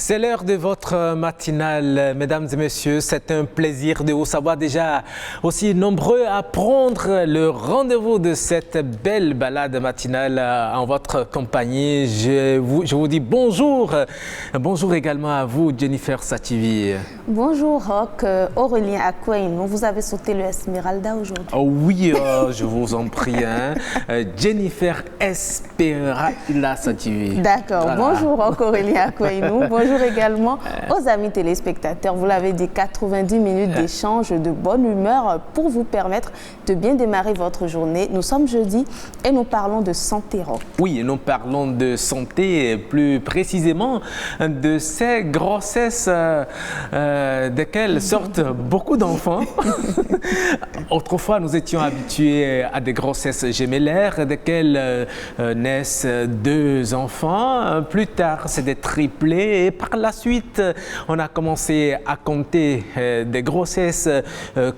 C'est l'heure de votre matinale, mesdames et messieurs. C'est un plaisir de vous savoir déjà aussi nombreux à prendre le rendez-vous de cette belle balade matinale en votre compagnie. Je vous dis bonjour. Bonjour également à vous, Jennifer Sativi. Bonjour, Roch. Aurélien Akouainou, vous avez sauté le Esmeralda aujourd'hui. Oh oui, je vous en prie. Jennifer Esmeralda Sativi. D'accord. Voilà. Bonjour, Roch, Aurélien Akouainou. Bonjour également aux amis téléspectateurs. Vous l'avez dit, 90 minutes d'échange de bonne humeur pour vous permettre de bien démarrer votre journée. Nous sommes jeudi et nous parlons de santé, Roch. Oui, nous parlons de santé, plus précisément de ces grossesses desquelles sortent beaucoup d'enfants. Autrefois, nous étions habitués à des grossesses gémellaires, desquelles naissent 2 enfants. Plus tard, c'est des triplés. Et par la suite, on a commencé à compter des grossesses,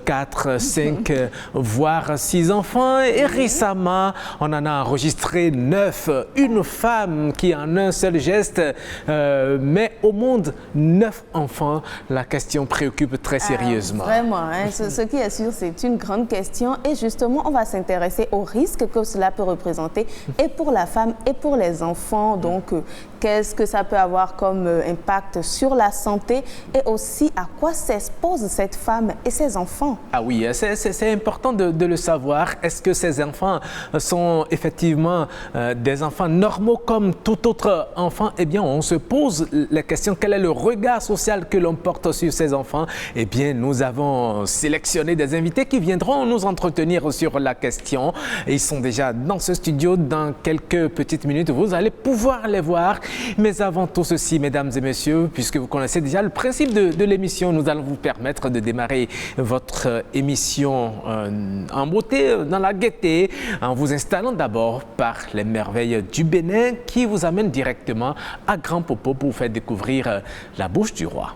4, 5, voire 6 enfants. Et récemment, on en a enregistré 9. Une femme qui, en un seul geste, met au monde 9 enfants. La question préoccupe très sérieusement. Vraiment, hein, ce qui est sûr, c'est une grande question. Et justement, on va s'intéresser aux risques que cela peut représenter et pour la femme et pour les enfants. Donc, qu'est-ce que ça peut avoir comme impact sur la santé et aussi à quoi s'expose cette femme et ses enfants? Ah oui, c'est important de le savoir. Est-ce que ces enfants sont effectivement des enfants normaux comme tout autre enfant? Eh bien, on se pose la question, quel est le regard social que l'on porte sur ces enfants? Eh bien, nous avons sélectionné des invités qui viendront nous entretenir sur la question. Ils sont déjà dans ce studio. Dans quelques petites minutes, vous allez pouvoir les voir. Mais avant tout ceci, mesdames et messieurs, puisque vous connaissez déjà le principe de l'émission, nous allons vous permettre de démarrer votre émission en beauté, dans la gaieté, en vous installant d'abord par les merveilles du Bénin qui vous amènent directement à Grand Popo pour vous faire découvrir la bouche du roi.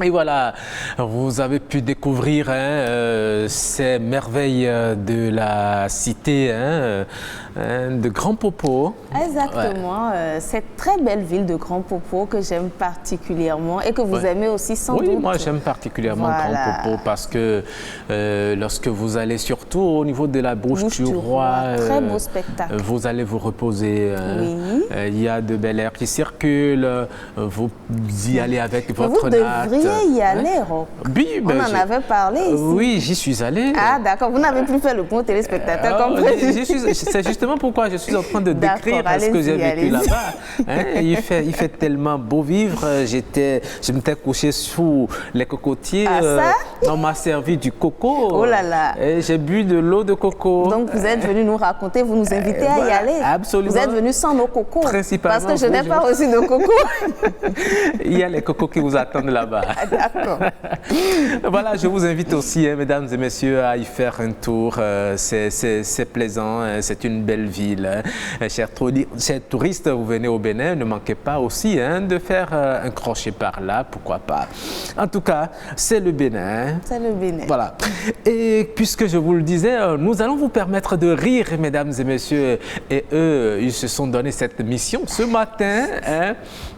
Et voilà, vous avez pu découvrir ces merveilles de la cité de Grand Popo. Exactement, cette très belle ville de Grand Popo que j'aime particulièrement et que vous aimez aussi sans doute. Oui, moi j'aime particulièrement Grand Popo parce que lorsque vous allez surtout au niveau de la bouche du roi, très beau spectacle. Vous allez vous reposer. Oui. Il y a de bel air qui circule, vous y allez avec votre natte. Vous devriez y aller, Roch. Oui, on en avait parlé ici. Oui, j'y suis allé. Ah d'accord, vous n'avez plus fait le point téléspectateur comme prévu. C'est juste justement pourquoi je suis en train de décrire ce que j'ai vécu là-bas. Hein, il fait tellement beau vivre. Je m'étais couché sous les cocotiers. On m'a servi du coco. Oh là là. Et j'ai bu de l'eau de coco. Donc vous êtes venu nous raconter, vous nous invitez à y aller. Absolument. Vous êtes venu sans nos cocos. Principalement. Parce que je n'ai pas reçu de coco. Il y a les cocos qui vous attendent là-bas. D'accord. Voilà, je vous invite aussi, mesdames et messieurs, à y faire un tour. C'est plaisant, c'est une belle ville. Chers touristes, vous venez au Bénin, ne manquez pas aussi de faire un crochet par là, pourquoi pas. En tout cas, c'est le Bénin. C'est le Bénin. Voilà. Et puisque je vous le disais, nous allons vous permettre de rire, mesdames et messieurs. Et eux, ils se sont donné cette mission ce matin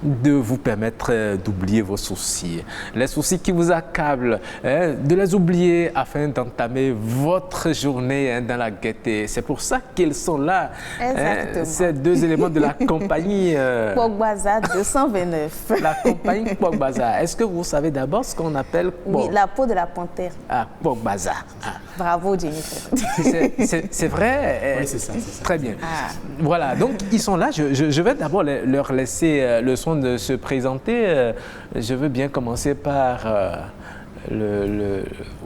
de vous permettre d'oublier vos soucis. Les soucis qui vous accablent, de les oublier afin d'entamer votre journée dans la gaieté. C'est pour ça qu'ils sont là. Exactement. Ces deux éléments de la compagnie. Pogbaza 229. La compagnie Pogbaza. Est-ce que vous savez d'abord ce qu'on appelle Oui, la peau de la panthère. Ah, Pogbaza. Ah. Bravo, Jennifer. C'est vrai? Oui, c'est ça. Très bien. Voilà, donc ils sont là. Je vais d'abord leur laisser le soin de se présenter. Je veux bien commencer par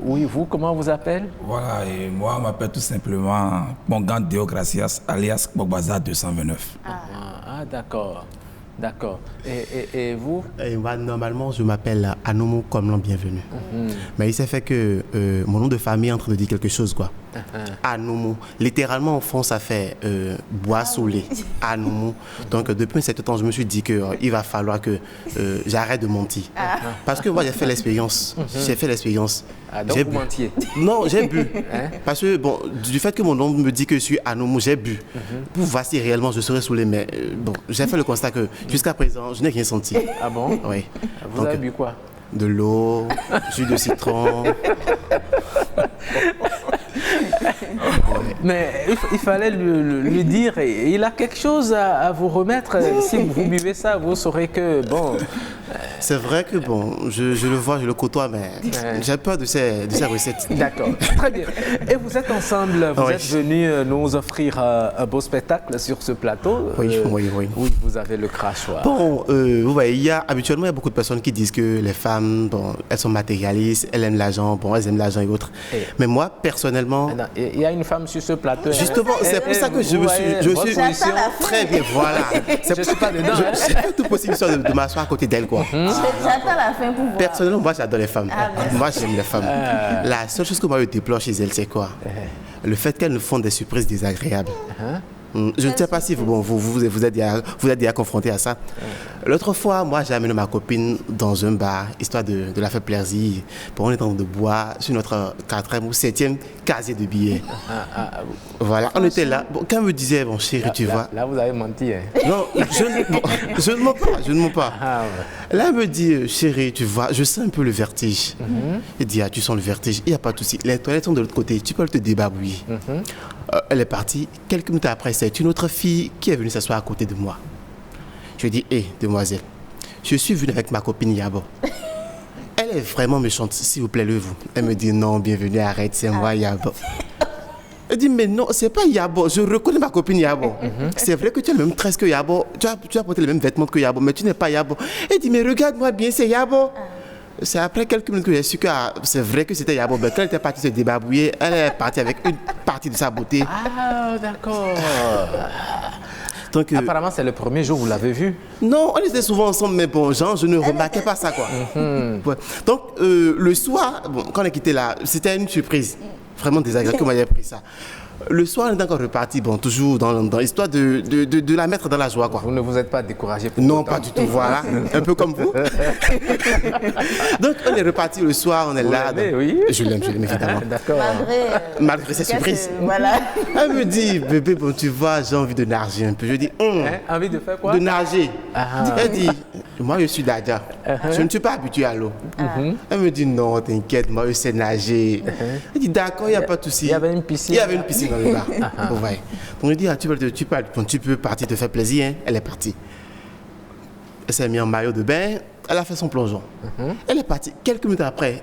oui, vous, comment on vous appelle? Voilà, et moi, on m'appelle tout simplement Pongan Deogracias, alias Pogbaza 229. D'accord. D'accord. Et vous? Normalement, je m'appelle Anoumou comme l'an bienvenu. Mais il s'est fait que mon nom de famille est en train de dire quelque chose, quoi. Anoumou. Littéralement, en fond, ça fait bois saoulé. Anoumou. Donc, depuis un certain temps, je me suis dit qu'il va falloir que j'arrête de mentir. Parce que moi, j'ai fait l'expérience. Donc vous mentiez? Non, j'ai bu. Parce que, bon, du fait que mon nom me dit que je suis Anoumou, j'ai bu. Pour voir si réellement je serais saoulé. Mais bon, j'ai fait le constat que jusqu'à présent, je n'ai rien senti. Ah bon? Oui. Vous avez bu quoi? De l'eau, jus de citron. Mais il fallait lui dire, et il a quelque chose à vous remettre. Si vous buvez ça, vous saurez que, bon... C'est vrai que, bon, je le vois, je le côtoie, mais j'ai peur de ces recettes. D'accord, très bien. Et vous êtes ensemble, vous êtes venus nous offrir un beau spectacle sur ce plateau. Oui. Oui, vous avez le crachoir. Bon, vous voyez, habituellement, il y a beaucoup de personnes qui disent que les femmes, bon, elles sont matérialistes, elles aiment l'argent, bon, elles aiment l'argent et autres. Mais moi, personnellement... Il y a une femme sur ce plateau. Justement, c'est pour ça que je suis très bien, voilà. Je ne suis pas dedans. J'ai fait tout possible de m'asseoir à côté d'elle, quoi. J'attends la fin pour voir. Personnellement, moi, j'adore les femmes. Moi, j'aime les femmes. La seule chose que moi, je déplore chez elles, c'est quoi? Le fait qu'elles nous font des surprises désagréables. Je ne sais pas si vous êtes déjà confronté à ça. L'autre fois, moi, j'ai amené ma copine dans un bar, histoire de la faire plaisir. Bon, on est en train de boire sur notre 4e ou 7e casier de billets. Voilà, on était là. Bon, quand elle me disait, bon, chérie, tu vois... Là, vous avez menti. Hein. Non, je ne mens pas. Là, elle me dit, chérie, tu vois, je sens un peu le vertige. Elle dit, tu sens le vertige, il n'y a pas de souci. Les toilettes sont de l'autre côté, tu peux te débarbouiller. Elle est partie. Quelques minutes après, c'est une autre fille qui est venue s'asseoir à côté de moi. Je lui dis, hé, demoiselle, je suis venue avec ma copine Yabo. Elle est vraiment méchante, s'il vous plaît, levez-vous. Elle me dit, non, bienvenue, arrête, c'est moi Yabo. Elle dit, mais non, c'est pas Yabo, je reconnais ma copine Yabo. C'est vrai que tu as le même tresse que Yabo, tu as porté les mêmes vêtements que Yabo, mais tu n'es pas Yabo. Elle dit, mais regarde-moi bien, c'est Yabo. C'est après quelques minutes que j'ai su que c'est vrai que c'était Yabo. Mais quand elle était partie se débarbouiller, elle est partie avec une partie de sa beauté. Ah, d'accord. Donc, apparemment, c'est le premier jour où vous l'avez vu. Non, on était souvent ensemble, mais bon, genre, je ne remarquais pas ça, quoi. Ouais. Donc, le soir, bon, quand on a quitté là, c'était une surprise. Vraiment désagréable que moi j'ai pris ça. Le soir, on est encore reparti, bon, toujours dans l'histoire de la mettre dans la joie, quoi. Vous ne vous êtes pas découragé pour Non, autant. pas du tout, voilà. Un peu comme vous. Donc, on est reparti le soir, on est Vous là. l'aimez, oui. Je l'aime, évidemment. D'accord. Malgré ces surprises. Voilà. Elle me dit, bébé, bon, tu vois, j'ai envie de nager un peu. Je dis, Envie de faire quoi? de nager. Elle dit, moi, je suis Dadia. Je ne suis pas habitué à l'eau. Elle me dit, non, t'inquiète, moi, je sais nager. Elle dit, d'accord, il n'y a pas de souci. Il y avait une piscine. Il y avait une piscine dans le bar. Ouais. Donc, je dis, tu peux partir te faire plaisir. Hein. Elle est partie. Elle s'est mise en maillot de bain. Elle a fait son plongeon. Elle est partie. Quelques minutes après,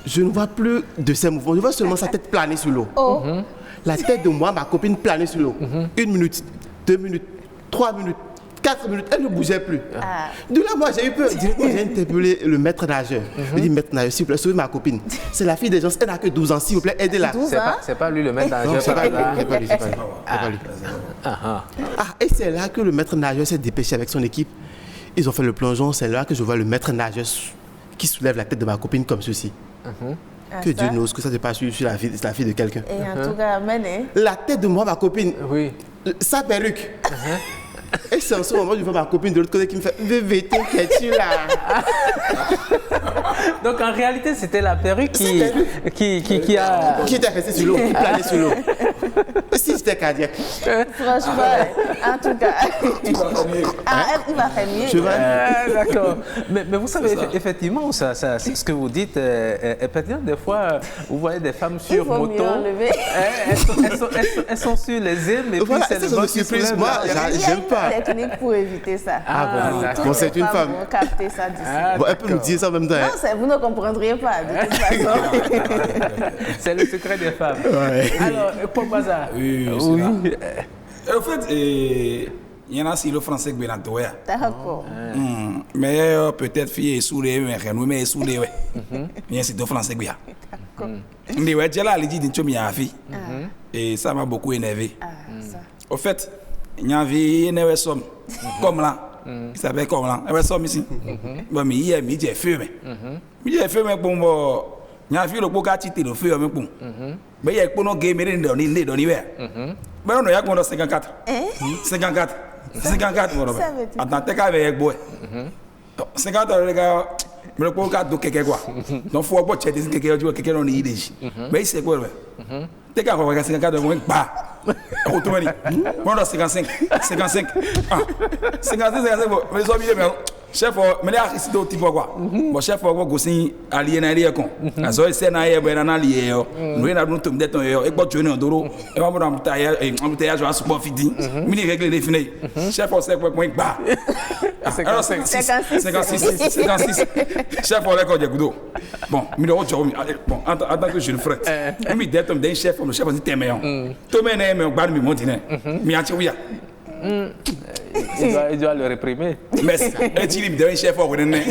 je ne vois plus de ses mouvements. Je vois seulement sa tête planer sur l'eau. Oh. La tête de moi, ma copine planer sur l'eau. 1 minute, 2 minutes, 3 minutes, 4 minutes, elle ne bougeait plus. De là, moi, j'ai eu peur. Directement, j'ai interpellé le maître nageur. Je lui ai dit, maître nageur, s'il vous plaît, sauvez ma copine. C'est la fille des gens, elle n'a que 12 ans, s'il vous plaît, aidez-la. 12 ans? C'est pas lui le maître nageur. Non, c'est pas lui. là. Ah, et c'est là que le maître nageur s'est dépêché avec son équipe. Ils ont fait le plongeon, c'est là que je vois le maître nageur qui soulève la tête de ma copine comme ceci. Que Dieu n'ose que ça se passe sur la fille de quelqu'un. Et en tout cas, Mané. La tête de moi, ma copine, Oui. sa perruque. Et c'est en ce moment que je vois ma copine de l'autre côté qui me fait bébé, t'inquiète-tu là. Donc en réalité, c'était la perruque qui a. Qui était restée sur l'eau, qui planait sur l'eau. Si j'étais cardiaque. Franchement, en tout cas. Il va faire mieux. Je vais. D'accord. Mais vous savez, effectivement, c'est ce que vous dites est pertinent. Des fois, vous voyez des femmes sur moto. Elles sont sur les îles, et puis Voilà, c'est le ça vent me qui surprise. soulève Moi, la perruque. j'aime pas. Il y a une technique pour éviter ça. Bon, c'est une femme. Vont capter ça d'ici. Bon, elle peut me dire ça en même temps. Non, vous ne comprendriez pas, de toute façon. C'est le secret des femmes. Alors, Pogbaza. Oui, Oui. En fait, il y en a si le français qui est dans le D'accord. mais peut-être fille est soudée, mais est soudée, ouais. Il y a c'est le français qui est. Mais ouais, j'ai là, elle dit d'une chose, mais fille. Et ça m'a beaucoup énervé. Au fait, il y a une somme comme là. Il s'appelle comme là. Il y a somme ici. Bon, mais il y a mis des feux, mais. Il y a feu, mais bon, il y a le beau quartier de feu, mais bon. Mais il y a un game dans l'hiver. Mais on a 54. 54. 54, mon attends, t'es qu'avec boy. 50 les gars, mais le podcast de quelqu'un quoi. Donc, faut pas checker quelqu'un dans l'idée. Mais c'est quoi, t'es qu'à voir 54 de bah. Automani. Bon, 55. 55. 55, mais les hommes, chef, mais là, c'est d'autres types quoi. Bon, chef, on va gosser allié na allié con. La zone c'est na yé, ben na allié yo. Nous na nous tombe d'être yo. Et bon, tu es en doro. Et on va dans embouteillage, on va se profiter. Mini règle les fini. Chef, on sait quoi point bah. Alors 56. Chef, on l'a quoi goudou. Bon, mais le autre bon, en tant que jeune frère. Mais d'être d'un chef, le chef on dit t'es meilleur. Tomé né mais on parle mi montiner. Mi a tiouya. Il doit le réprimer. Mais est-il limite un chef au René?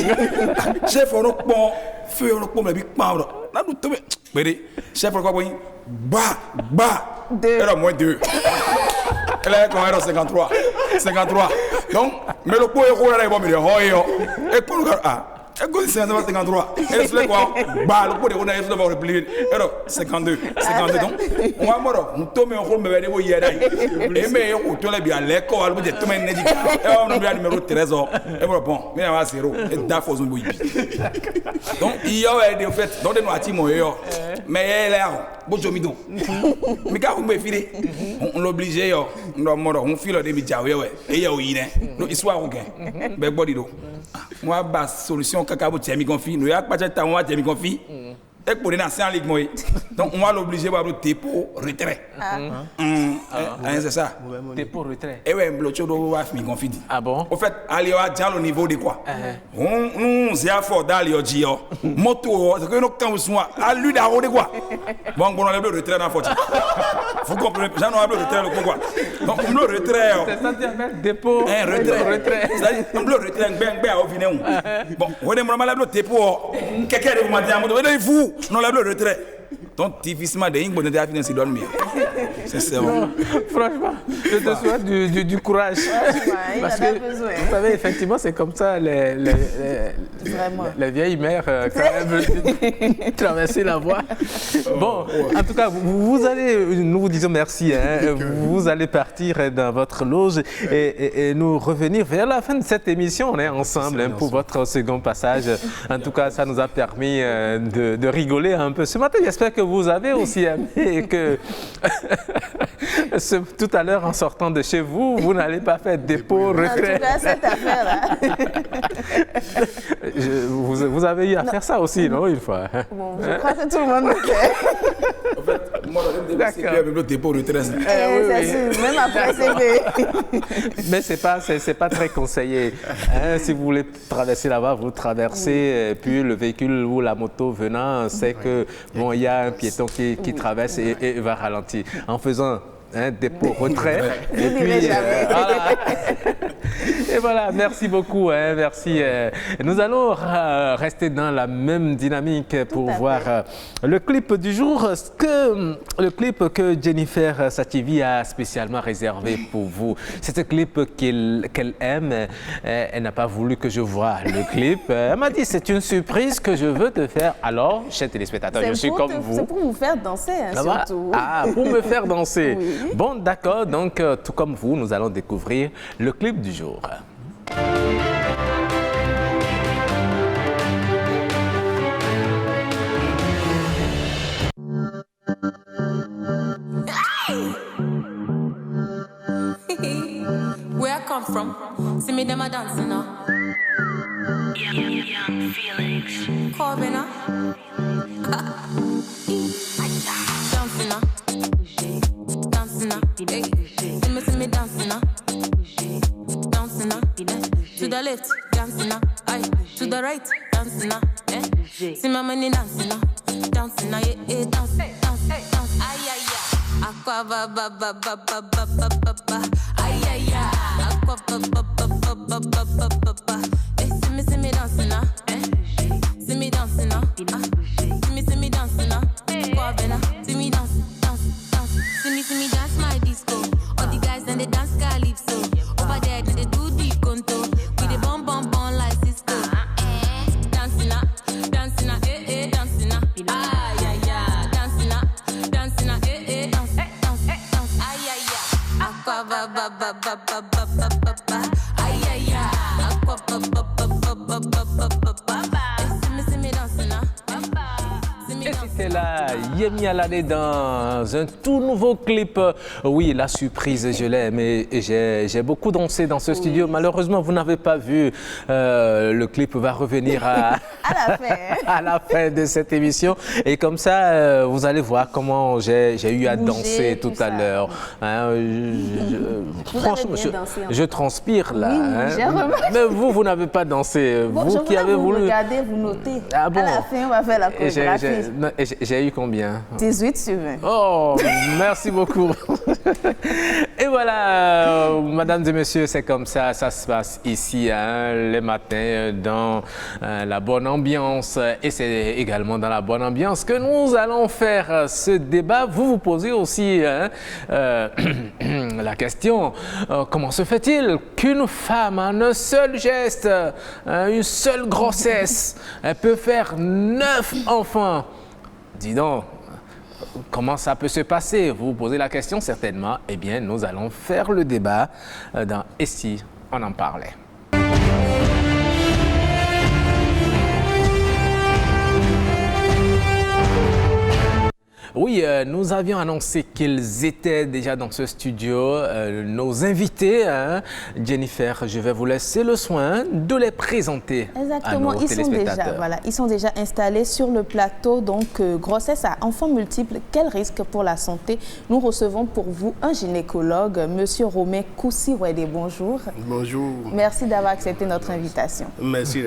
Chef au bon, feu au bon, mais big pound. Là, nous tombons. Mais chef au quoi, bah, elle a moins 2. Elle a quand même 53. Donc, mais le pot est roulé là, il va me dire, oh, et pour le gars, et quand c'est 53, elle se fait quoi? Bah, le pot est roulé, il se le plier. Alors, 52. Donc, on va mort, on tombe en rôle, mais il y a des. Et mais on tourne bien l'école, on dit tout le monde dit, et on a bien numéro 13 ans. Et bon, mais on va 0. Et d'affaires, on bouille. Donc, il y a des faits, donc, nous attimo, mais elle est là, bon, je m'y donne. Mais quand on me file, on l'oblige, on file des médias, et il y a eu une histoire, mais bon, dis donc. Moi, la solution, quand tu as mis confié, nous n'avons pas de temps, tu as mis confié. Et pour les nations en ligue, donc on va l'obliger à avoir le dépôt retrait. C'est ça. Dépôt retrait. Et oui, le chodo va finir confié. Ah bon? En fait, aller au niveau de quoi? On s'est fort d'aller au Gio. Moto, c'est que nous quand nous à lui d'avoir de quoi? Bon, on a le retrait dans la faute. Vous comprenez? J'en ai le retrait le quoi? Donc, on le retrait. C'est ça, tu as dépôt. Retrait. C'est-à-dire, on le retrait, ben, au final. Bon, on est vraiment le dépôt. Quelqu'un de vous m'a dit, vous. Non, le retrait. Donc, difficilement, des ingos de la finance, ils donnent mieux. Sincèrement. Franchement, je te souhaite du courage. Parce que, vous savez, effectivement, c'est comme ça, les vieilles mères, quand même, traverser la voie. Bon, en tout cas, nous vous disons merci. Vous allez partir dans votre loge et nous revenir vers la fin de cette émission. On est ensemble pour votre second passage. En tout cas, ça nous a permis de rigoler un peu ce matin. J'espère que vous avez aussi aimé et que tout à l'heure, en sortant de chez vous, vous n'allez pas faire dépôt, retrait. En tout cas, cette affaire-là. Vous avez eu à faire ça aussi, non, une fois? Bon, je crois que tout le monde le fait. En fait, Moi, je vais te pour le 13. C'est sûr, même après CP. Mais c'est pas très conseillé. Hein, si vous voulez traverser là-bas, vous traversez, et puis le véhicule ou la moto venant sait que bon, il y a un piéton qui traverse et va ralentir. En faisant dépôt, retrait. Je ne dirai jamais. Voilà. Et voilà, merci beaucoup. Merci. Nous allons rester dans la même dynamique pour voir le clip du jour. Le clip que Jennifer Sativi a spécialement réservé pour vous. C'est un clip qu'elle aime. Elle n'a pas voulu que je voie le clip. Elle m'a dit, c'est une surprise que je veux te faire. Alors, chers téléspectateurs, je suis comme vous. C'est pour vous faire danser, surtout. Ah, pour me faire danser. Oui. Bon, d'accord. Donc, tout comme vous, nous allons découvrir le clip du jour. Where I come from, see me them a dancing now. Young feelings. Corbin dancing now. Dancing now. See me dancing now. Dancing now. To the left, dancing now. Aye. To the right, dancing now. See my money dancing now. Dancing now, yeah, dance, dance, dance. Aye, aye, aye. Aqua ba ba ba ba ba ba ba ba ba. Aye, aye, aye. Aqua ba ba ba ba ba ba ba ba ba. See me dancing now. See me dancing now. See me dancing now. Corbin, see me dance, dance, dance. See me dance my disco. All the guys and they dance calypso. Over there they do the conto. We the bum bum bum like Cisco. Dancing now, dancing now, dancing now. Ay ay ay, dancing now, dance, dance, dance. Ay ay ay, aqua ba ba ba ba ba ba ba ba ba. Ay ay ay, aqua ba ba ba ba ba ba ba ba ba. See me dancing now. Et c'était là, Yemi Alade dans un tout nouveau clip. Oui, la surprise, je l'aime et j'ai beaucoup dansé dans ce studio. Malheureusement, vous n'avez pas vu. Le clip va revenir à la fin. À la fin de cette émission. Et comme ça, vous allez voir comment j'ai eu à danser tout à l'heure. Franchement, je transpire là. Oui, mais vous n'avez pas dansé. Bon, vous qui avez voulu. Regardez, vous notez. Ah bon? À la fin, on va faire la chorégraphie. J'ai eu combien? 18 sur 20. Oh, merci beaucoup. Et voilà, mesdames et messieurs, c'est comme ça se passe ici, les matins, dans la bonne ambiance. Et c'est également dans la bonne ambiance que nous allons faire ce débat. Vous posez aussi la question, comment se fait-il qu'une femme, en un seul geste, une seule grossesse, elle peut faire 9 enfants? Dis donc, comment ça peut se passer? Vous vous posez la question certainement. Eh bien, nous allons faire le débat dans « Et si on en parlait ?» Oui, nous avions annoncé qu'ils étaient déjà dans ce studio, nos invités. Jennifer, je vais vous laisser le soin de les présenter. Exactement, à nos téléspectateurs. Ils sont déjà installés sur le plateau. Donc, grossesse à enfants multiples, quel risque pour la santé? Nous recevons pour vous un gynécologue, Monsieur Romain Koussi-Wede. Bonjour. Bonjour. Merci d'avoir accepté notre invitation. Merci,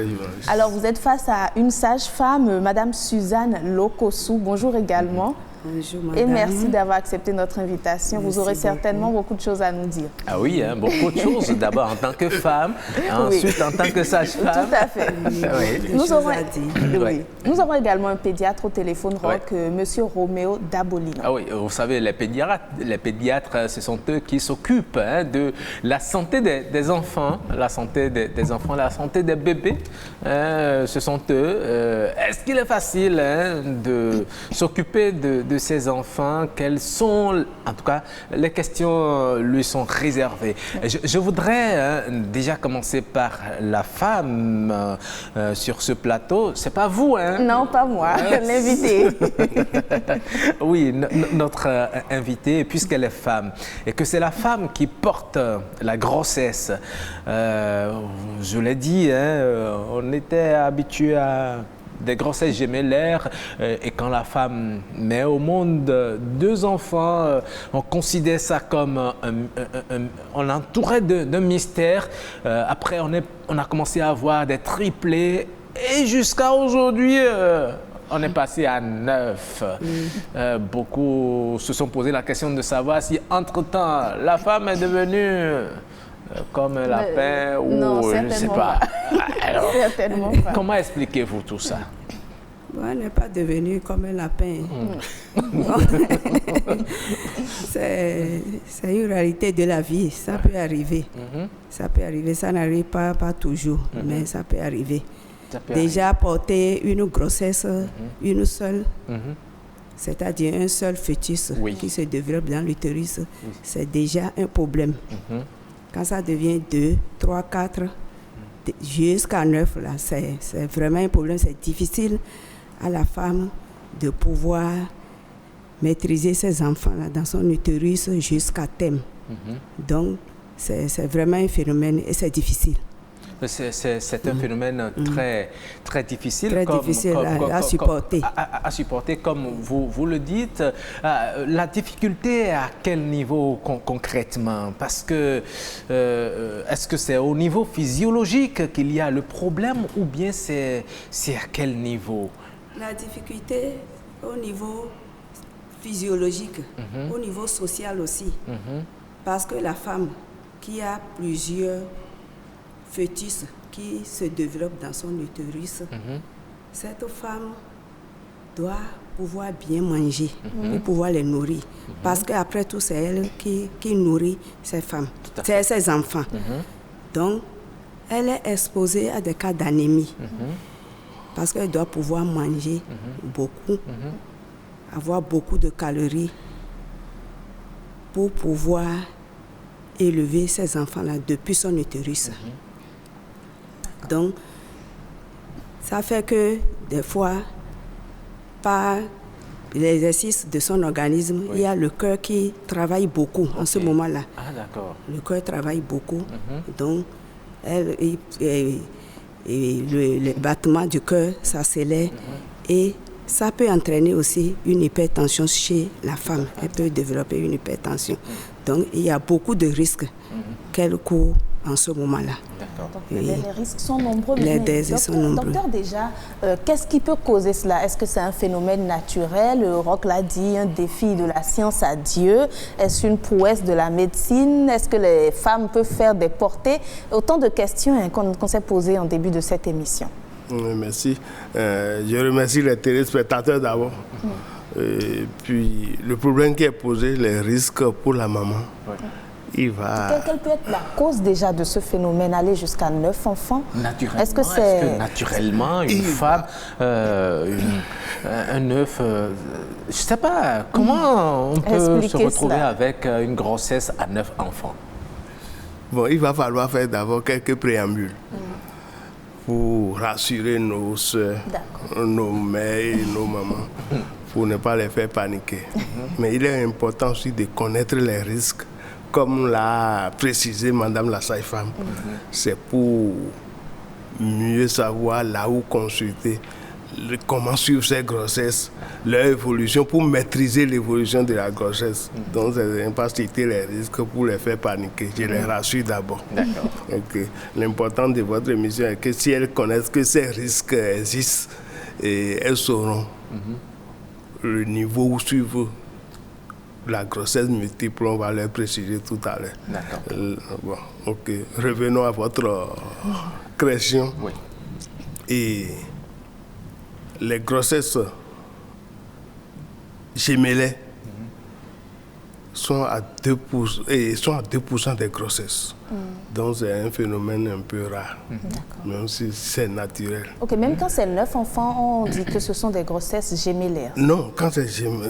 Alors, vous êtes face à une sage-femme, Madame Suzanne Lokossou. Bonjour également. Bonjour, madame. Et merci d'avoir accepté notre invitation. Vous aurez certainement beaucoup de choses à nous dire. Ah oui, beaucoup de choses. D'abord en tant que femme, ensuite en tant que sage-femme. Tout à fait. Nous aurons également un pédiatre au téléphone, Monsieur Roméo Dabolino. Ah oui, vous savez, les pédiatres, ce sont eux qui s'occupent de la santé des enfants, la santé des enfants, la santé des bébés. Ce sont eux. Est-ce qu'il est facile de s'occuper de ces enfants? Quelles sont, en tout cas, les questions lui sont réservées. Je voudrais déjà commencer par la femme sur ce plateau. C'est pas vous, hein? Non, pas moi, l'invité. Oui, notre invitée, puisqu'elle est femme, et que c'est la femme qui porte la grossesse. Je l'ai dit, on était habitué à des grossesses gémellaires et quand la femme met au monde 2 enfants, on considère ça comme on l'entourait d'un mystère. Après, on a commencé à avoir des triplés et jusqu'à aujourd'hui, on est passé à 9. Beaucoup se sont posé la question de savoir si entre-temps, la femme est devenue comme un lapin ou non, je ne sais pas. Alors, certainement pas. comment expliquez-vous tout ça? Bon, elle n'est pas devenue comme un lapin. C'est une réalité de la vie. Ça peut arriver. Ça peut arriver. Ça n'arrive pas toujours, mais ça peut arriver. Déjà porter une grossesse, une seule, c'est-à-dire un seul fœtus qui se développe dans l'utérus, c'est déjà un problème. Quand ça devient 2, 3, 4, jusqu'à 9, là, c'est vraiment un problème. C'est difficile à la femme de pouvoir maîtriser ses enfants là, dans son utérus jusqu'à terme. Donc, c'est vraiment un phénomène et c'est difficile. C'est un phénomène très difficile. Très difficile à supporter. À supporter, comme vous le dites. La difficulté à quel niveau concrètement? Parce que est-ce que c'est au niveau physiologique qu'il y a le problème ou bien c'est à quel niveau? La difficulté au niveau physiologique, au niveau social aussi. Parce que la femme qui a plusieurs fœtus qui se développent dans son utérus, cette femme doit pouvoir bien manger pour pouvoir les nourrir. Parce qu'après tout, c'est elle qui nourrit ses femmes, ses enfants. Donc, elle est exposée à des cas d'anémie. Parce qu'elle doit pouvoir manger beaucoup, avoir beaucoup de calories pour pouvoir élever ses enfants-là depuis son utérus. Donc, ça fait que des fois, par l'exercice de son organisme, il y a le cœur qui travaille beaucoup en ce moment-là. Ah, d'accord. Le cœur travaille beaucoup. Donc, le battement du cœur s'accélère et ça peut entraîner aussi une hypertension chez la femme. Elle peut développer une hypertension. Donc, il y a beaucoup de risques qu'elle court en ce moment-là. Donc, les risques sont nombreux. Les risques sont nombreux. Docteur, déjà, qu'est-ce qui peut causer cela? Est-ce que c'est un phénomène naturel? Roch l'a dit, un défi de la science à Dieu. Est-ce une prouesse de la médecine? Est-ce que les femmes peuvent faire des portées? Autant de questions qu'on s'est posées en début de cette émission. Merci. Je remercie les téléspectateurs d'abord. Et puis, le problème qui est posé, les risques pour la maman. Il va... Quelle peut être la cause déjà de ce phénomène, aller jusqu'à 9 enfants? Naturellement, est-ce que naturellement, une femme, un œuf, je ne sais pas, comment on peut se retrouver avec une grossesse à 9 enfants? Bon, il va falloir faire d'abord quelques préambules pour rassurer nos soeurs, nos mères et nos mamans, pour ne pas les faire paniquer. Mais il est important aussi de connaître les risques. Comme l'a précisé Madame la sage-femme, c'est pour mieux savoir là où consulter, comment suivre ces grossesses, leur évolution, pour maîtriser l'évolution de la grossesse. Donc, c'est pas citer les risques pour les faire paniquer. Je les rassure d'abord. D'accord. Okay. L'important de votre émission est que si elles connaissent que ces risques existent, et elles sauront le niveau où suivre la grossesse multiple, on va leur préciser tout à l'heure. D'accord. Bon, ok. Revenons à votre question. Oui. Et les grossesses gémellaires sont à 2%, et sont à 2% des grossesses. Donc c'est un phénomène un peu rare, même si c'est naturel. Ok, même quand c'est 9 enfants, on dit que ce sont des grossesses gémellaires. Non, quand c'est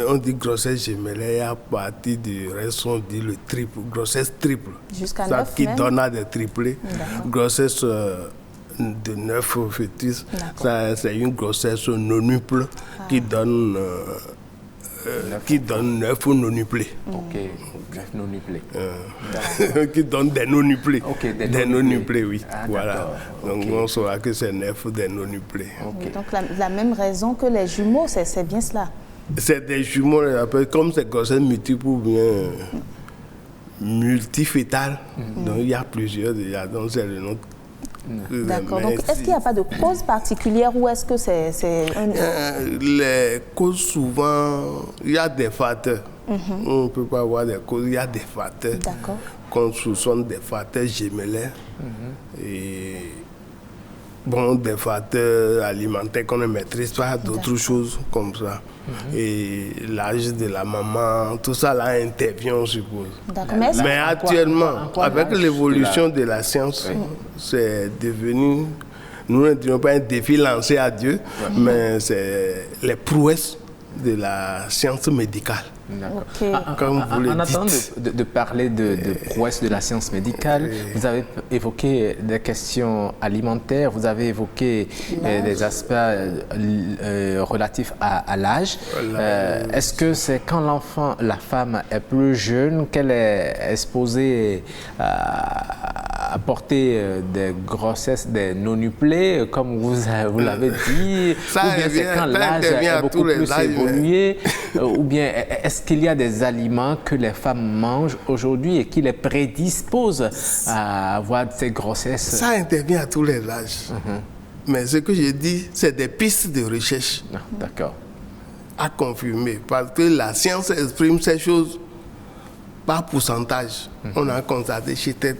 on dit grossesse gémellaire, à partir du reste, on dit le triple, grossesse triple. Jusqu'à 9 ça qui même? donne à des triplés. Grossesse de 9 fœtus, ça, c'est une grossesse nonuple qui donne qui donnent 9 nonuplés. Ok, 9 nonuplés. Qui donnent des nonuplés. Ok, des nonuplés, oui. Ah, voilà. Donc okay. on saura que c'est 9 des nonuplés. Okay. Donc la même raison que les jumeaux, c'est bien cela. C'est des jumeaux, comme c'est grossesse multiple ou bien multifétale. Donc il y a plusieurs déjà. Donc c'est le nom. D'accord. Donc est-ce qu'il n'y a pas de cause particulière ou est-ce que c'est les causes, souvent, il y a des facteurs. On ne peut pas avoir des causes, il y a des facteurs. D'accord. Qu'on soupçonne des facteurs gémellaires. Et bon, des facteurs alimentaires qu'on ne maîtrise pas, d'autres choses comme ça. Et l'âge de la maman, tout ça là intervient, on suppose. Mais actuellement, avec l'évolution de la science, c'est devenu, nous ne dirons pas un défi lancé à Dieu, mais c'est les prouesses de la science médicale. Okay. En attendant de parler de prouesse de la science médicale, vous avez évoqué des questions alimentaires, vous avez évoqué des aspects relatifs à l'âge. Est-ce que c'est quand la femme est plus jeune qu'elle est exposée à porter des grossesses, des nonuplés, comme vous l'avez dit, ou bien c'est quand l'âge est beaucoup plus évolué, ou bien est-ce qu'il y a des aliments que les femmes mangent aujourd'hui et qui les prédisposent à avoir ces grossesses? Ça intervient à tous les âges. Mais ce que je dis, c'est des pistes de recherche. D'accord. À confirmer, parce que la science exprime ces choses par pourcentage. On a constaté chez tel.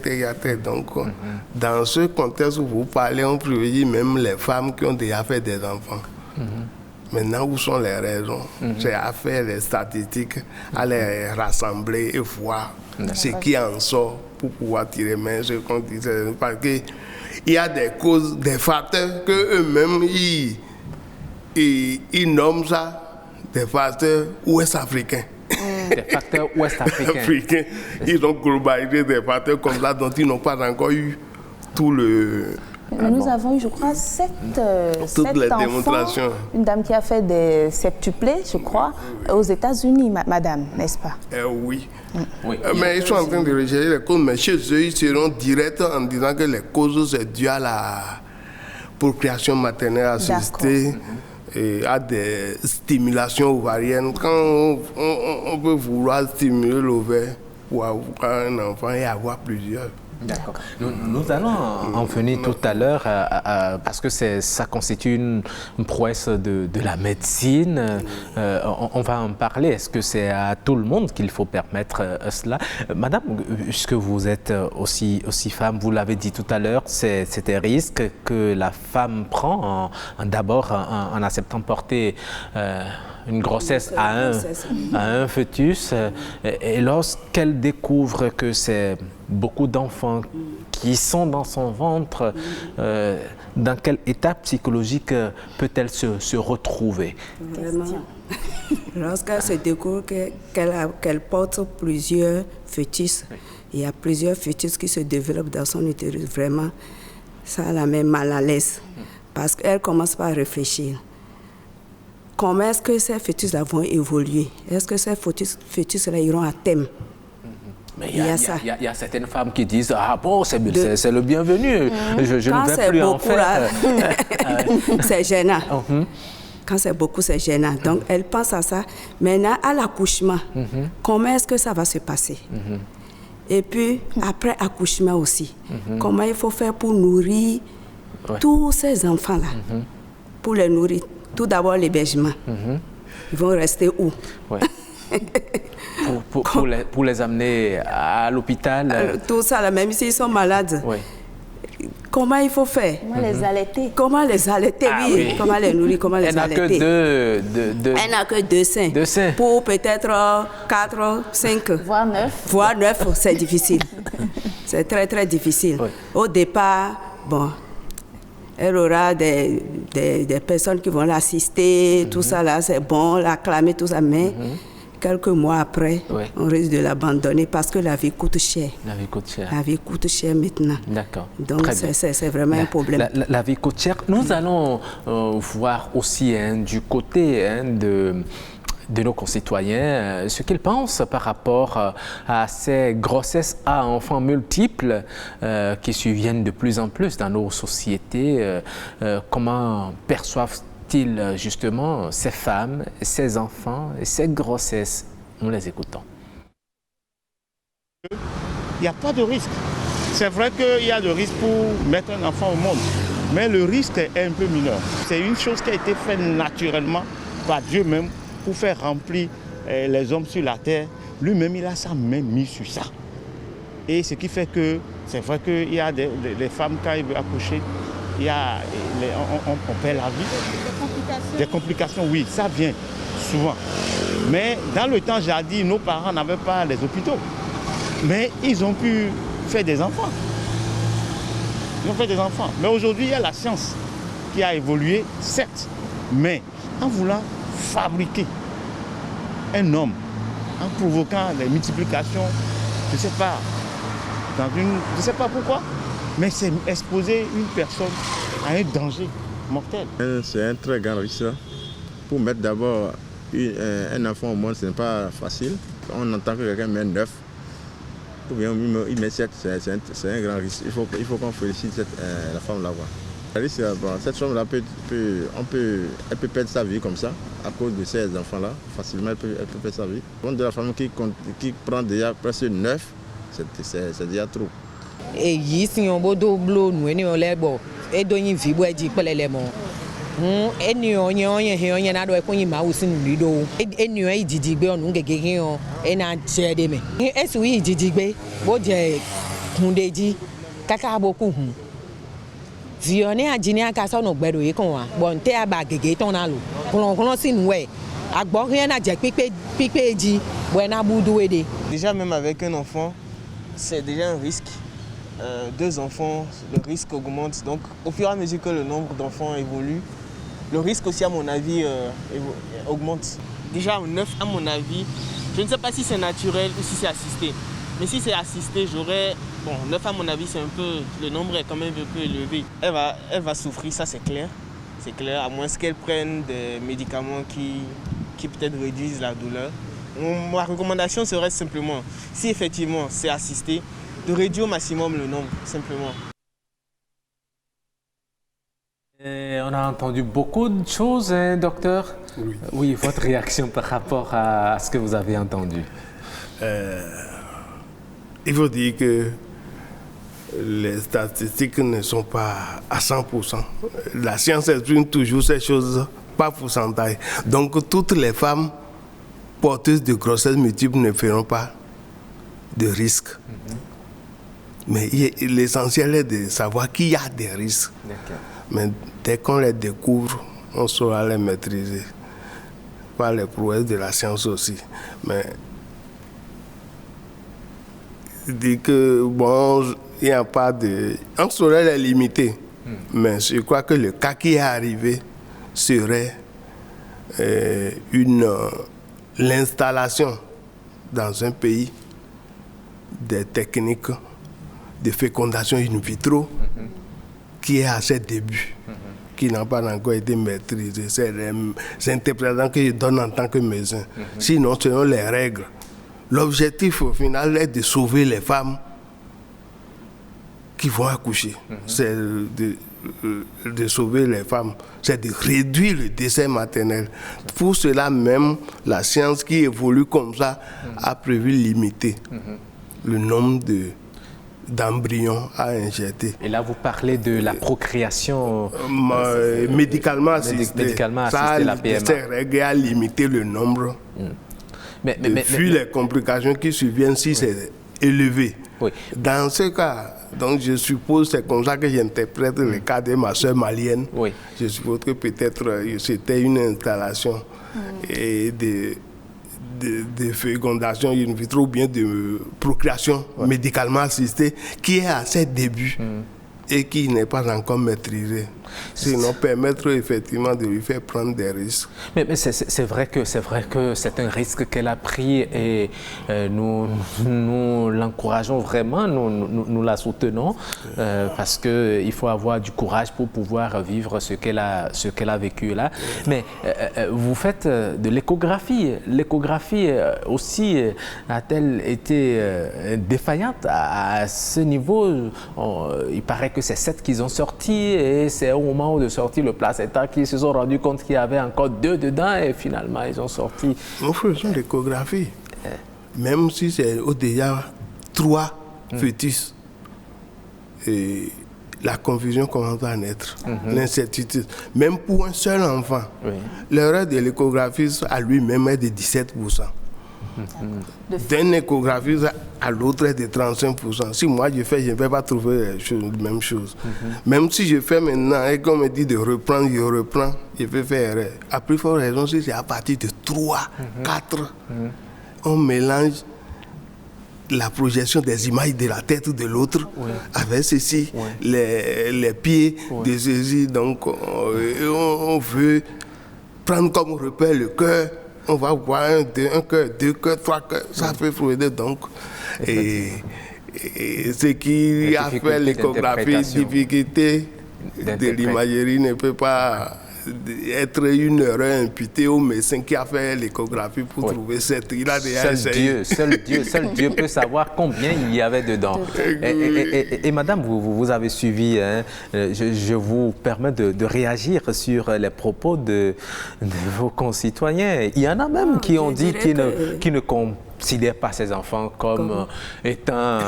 Donc, dans ce contexte où vous parlez, on privilégie même les femmes qui ont déjà fait des enfants. Maintenant, où sont les raisons? C'est à faire les statistiques, à les rassembler et voir ce qui en sort pour pouvoir tirer main. Ce qu'on dit, parce qu'il y a des causes, des facteurs qu'eux-mêmes, ils nomment ça des facteurs ouest-africains. Des facteurs ouest-africains. Ils ont globalisé des facteurs comme ça dont ils n'ont pas encore eu tout le... Nous avons eu, je crois, 7 enfants. Une dame qui a fait des septuplés, je crois, aux États-Unis, madame, n'est-ce pas? Oui. Mais ils sont en train de rechercher les causes, mais chez eux, ils seront directs en disant que les causes, c'est dû à la procréation maternelle assistée et à des stimulations ovariennes. Quand on peut vouloir stimuler l'ovaire pour avoir un enfant et avoir plusieurs. D'accord. Nous allons en venir tout à l'heure parce que ça constitue une prouesse de la médecine. On va en parler. Est-ce que c'est à tout le monde qu'il faut permettre cela? Madame, puisque vous êtes aussi femme, vous l'avez dit tout à l'heure, c'est des risques que la femme prend d'abord en acceptant porter une grossesse à un fœtus. Et lorsqu'elle découvre que c'est beaucoup d'enfants qui sont dans son ventre, dans quel état psychologique peut-elle se retrouver? Vraiment. Lorsqu'elle se découvre qu'elle porte plusieurs fœtus, il y a plusieurs fœtus qui se développent dans son utérus, vraiment, ça la met mal à l'aise. Parce qu'elle commence par réfléchir. Comment est-ce que ces fœtus-là vont évoluer? Est-ce que ces fœtus-là iront à terme? Mais il y a certaines femmes qui disent « Ah bon, c'est le bienvenu, je ne vais plus en faire. » C'est gênant. Quand c'est beaucoup, c'est gênant. Donc, elle pense à ça. Maintenant, à l'accouchement, comment est-ce que ça va se passer? Et puis, après accouchement aussi, comment il faut faire pour nourrir tous ces enfants-là? Pour les nourrir. Tout d'abord, l'hébergement. Ils vont rester où? Pour les amener à l'hôpital. Tout ça, là, même s'ils sont malades. Comment il faut faire? Comment les allaiter? Comment les allaiter, oui. Comment les nourrir, comment les allaiter? Elle n'a que deux seins. Pour peut-être 4, 5. Voire 9. Voire 9, c'est difficile. C'est très, très difficile. Au départ, bon, elle aura des personnes qui vont l'assister, tout ça là, c'est bon, l'acclamer, tout ça, mais quelques mois après, on risque de l'abandonner parce que la vie coûte cher. La vie coûte cher. La vie coûte cher maintenant. D'accord. Donc c'est vraiment un problème. La vie coûte cher. Nous allons voir aussi du côté de nos concitoyens, ce qu'ils pensent par rapport à ces grossesses à enfants multiples qui surviennent de plus en plus dans nos sociétés. Comment perçoivent-ils justement ces femmes, ces enfants et ces grossesses? Nous les écoutons. Il n'y a pas de risque. C'est vrai qu'il y a le risque pour mettre un enfant au monde, mais le risque est un peu mineur. C'est une chose qui a été faite naturellement par Dieu même pour faire remplir les hommes sur la terre. Lui-même, il a sa main mise sur ça. Et ce qui fait que c'est vrai qu'il y a des femmes, quand ils veulent accoucher, on perd la vie. Des complications, oui, ça vient souvent. Mais dans le temps jadis, nos parents n'avaient pas les hôpitaux. Mais ils ont pu faire des enfants. Ils ont fait des enfants. Mais aujourd'hui, il y a la science qui a évolué, certes. Mais en voulant fabriquer un homme, en provoquant des multiplications, je ne sais pas, je ne sais pas pourquoi, mais c'est exposer une personne à un danger mortel. C'est un très grand risque. Pour mettre d'abord un enfant au monde, ce n'est pas facile. On entend que quelqu'un met 9. Ou bien il met 7, c'est un grand risque. Il faut qu'on félicite la femme là-bas. Cette femme-là elle peut perdre sa vie comme ça, à cause de ces enfants-là. Facilement, elle peut perdre sa vie. De la femme qui prend déjà presque 9, c'est déjà trop. Et ici, on a deux blocs, nous avons les beaux. Et donc, il faut que je fasse les mots. Et nous avons déjà, même avec un enfant, c'est déjà un risque. 2 enfants, le risque augmente. Donc, au fur et à mesure que le nombre d'enfants évolue, le risque aussi, à mon avis, augmente. Déjà, 9, à mon avis, je ne sais pas si c'est naturel ou si c'est assisté. Mais si c'est assisté, j'aurais... Bon, 9, à mon avis, c'est un peu... Le nombre est quand même un peu élevé. Elle va souffrir, ça c'est clair. C'est clair, à moins qu'elle prenne des médicaments qui peut-être réduisent la douleur. Ma recommandation serait simplement, si effectivement c'est assisté, de réduire au maximum le nombre, simplement. Et on a entendu beaucoup de choses, hein, docteur. Oui. Oui, votre réaction par rapport à ce que vous avez entendu. Il faut dire que les statistiques ne sont pas à 100%. La science exprime toujours ces choses par pourcentage. Donc toutes les femmes porteuses de grossesse multiples ne feront pas de risques. Mais l'essentiel est de savoir qu'il y a des risques. Mais dès qu'on les découvre, on saura les maîtriser. Par les prouesses de la science aussi. Mais je dis que bon, il n'y a pas de... On saurait les limiter. Mais je crois que le cas qui est arrivé serait l'installation dans un pays des techniques de fécondation in vitro qui est à ses débuts, qui n'a pas encore été maîtrisé. C'est les interprétations que je donne en tant que médecin. Sinon, selon les règles, l'objectif au final est de sauver les femmes qui vont accoucher. C'est de sauver les femmes, c'est de réduire le décès maternel. Pour cela même, la science qui évolue comme ça a prévu limiter le nombre d'embryons à injecter. Et là, vous parlez de la procréation médicalement assistée. Ça, la PMA. Ces règles a limité le nombre. Vu les complications qui surviennent si c'est élevé. Oui. Dans ce cas, donc je suppose c'est comme ça que j'interprète le cas de ma soeur malienne. Oui. Je suppose que peut-être c'était une installation et de fécondation in vitro ou bien de procréation médicalement assistée qui est à ses débuts. et qui n'est pas encore maîtrisé. Sinon, permettre effectivement de lui faire prendre des risques. Mais c'est vrai que c'est un risque qu'elle a pris et nous l'encourageons vraiment, nous la soutenons parce qu'il faut avoir du courage pour pouvoir vivre ce qu'elle a vécu là. Mais vous faites de l'échographie. L'échographie aussi a-t-elle été défaillante à ce niveau? Il paraît que c'est 7 qu'ils ont sorti et c'est au moment de sortir le placenta qu'ils se sont rendus compte qu'il y avait encore 2 dedans et finalement ils ont sorti. Nous faisons l'échographie. Même si c'est déjà 3 fœtus, et la confusion commence à naître, l'incertitude. Même pour un seul enfant, l'erreur de l'échographie à lui-même est de 17%. D'un échographiste à l'autre est de 35%. Si moi je fais, je ne vais pas trouver la même chose. Même si je fais maintenant et qu'on me dit de reprendre, je reprends, je vais faire erreur. À plus forte raison, si c'est à partir de 3, 4, on mélange la projection des images de la tête ou de l'autre avec ceci, les pieds de ceci. Donc on veut prendre comme repère le cœur. On va voir un cœur, 2 cœurs, 3 cœurs, ça fait fluider donc. Et ce qui a fait l'échographie, difficulté de l'imagerie ne peut pas être une erreur imputée au médecin qui a fait l'échographie pour trouver cette. Il a déjà essayé. Seul Dieu peut savoir combien il y avait dedans. Et madame, vous avez suivi, hein, je vous permets de réagir sur les propos de vos concitoyens. Il y en a même qui ont dit qu'ils ne considèrent pas ces enfants comme étant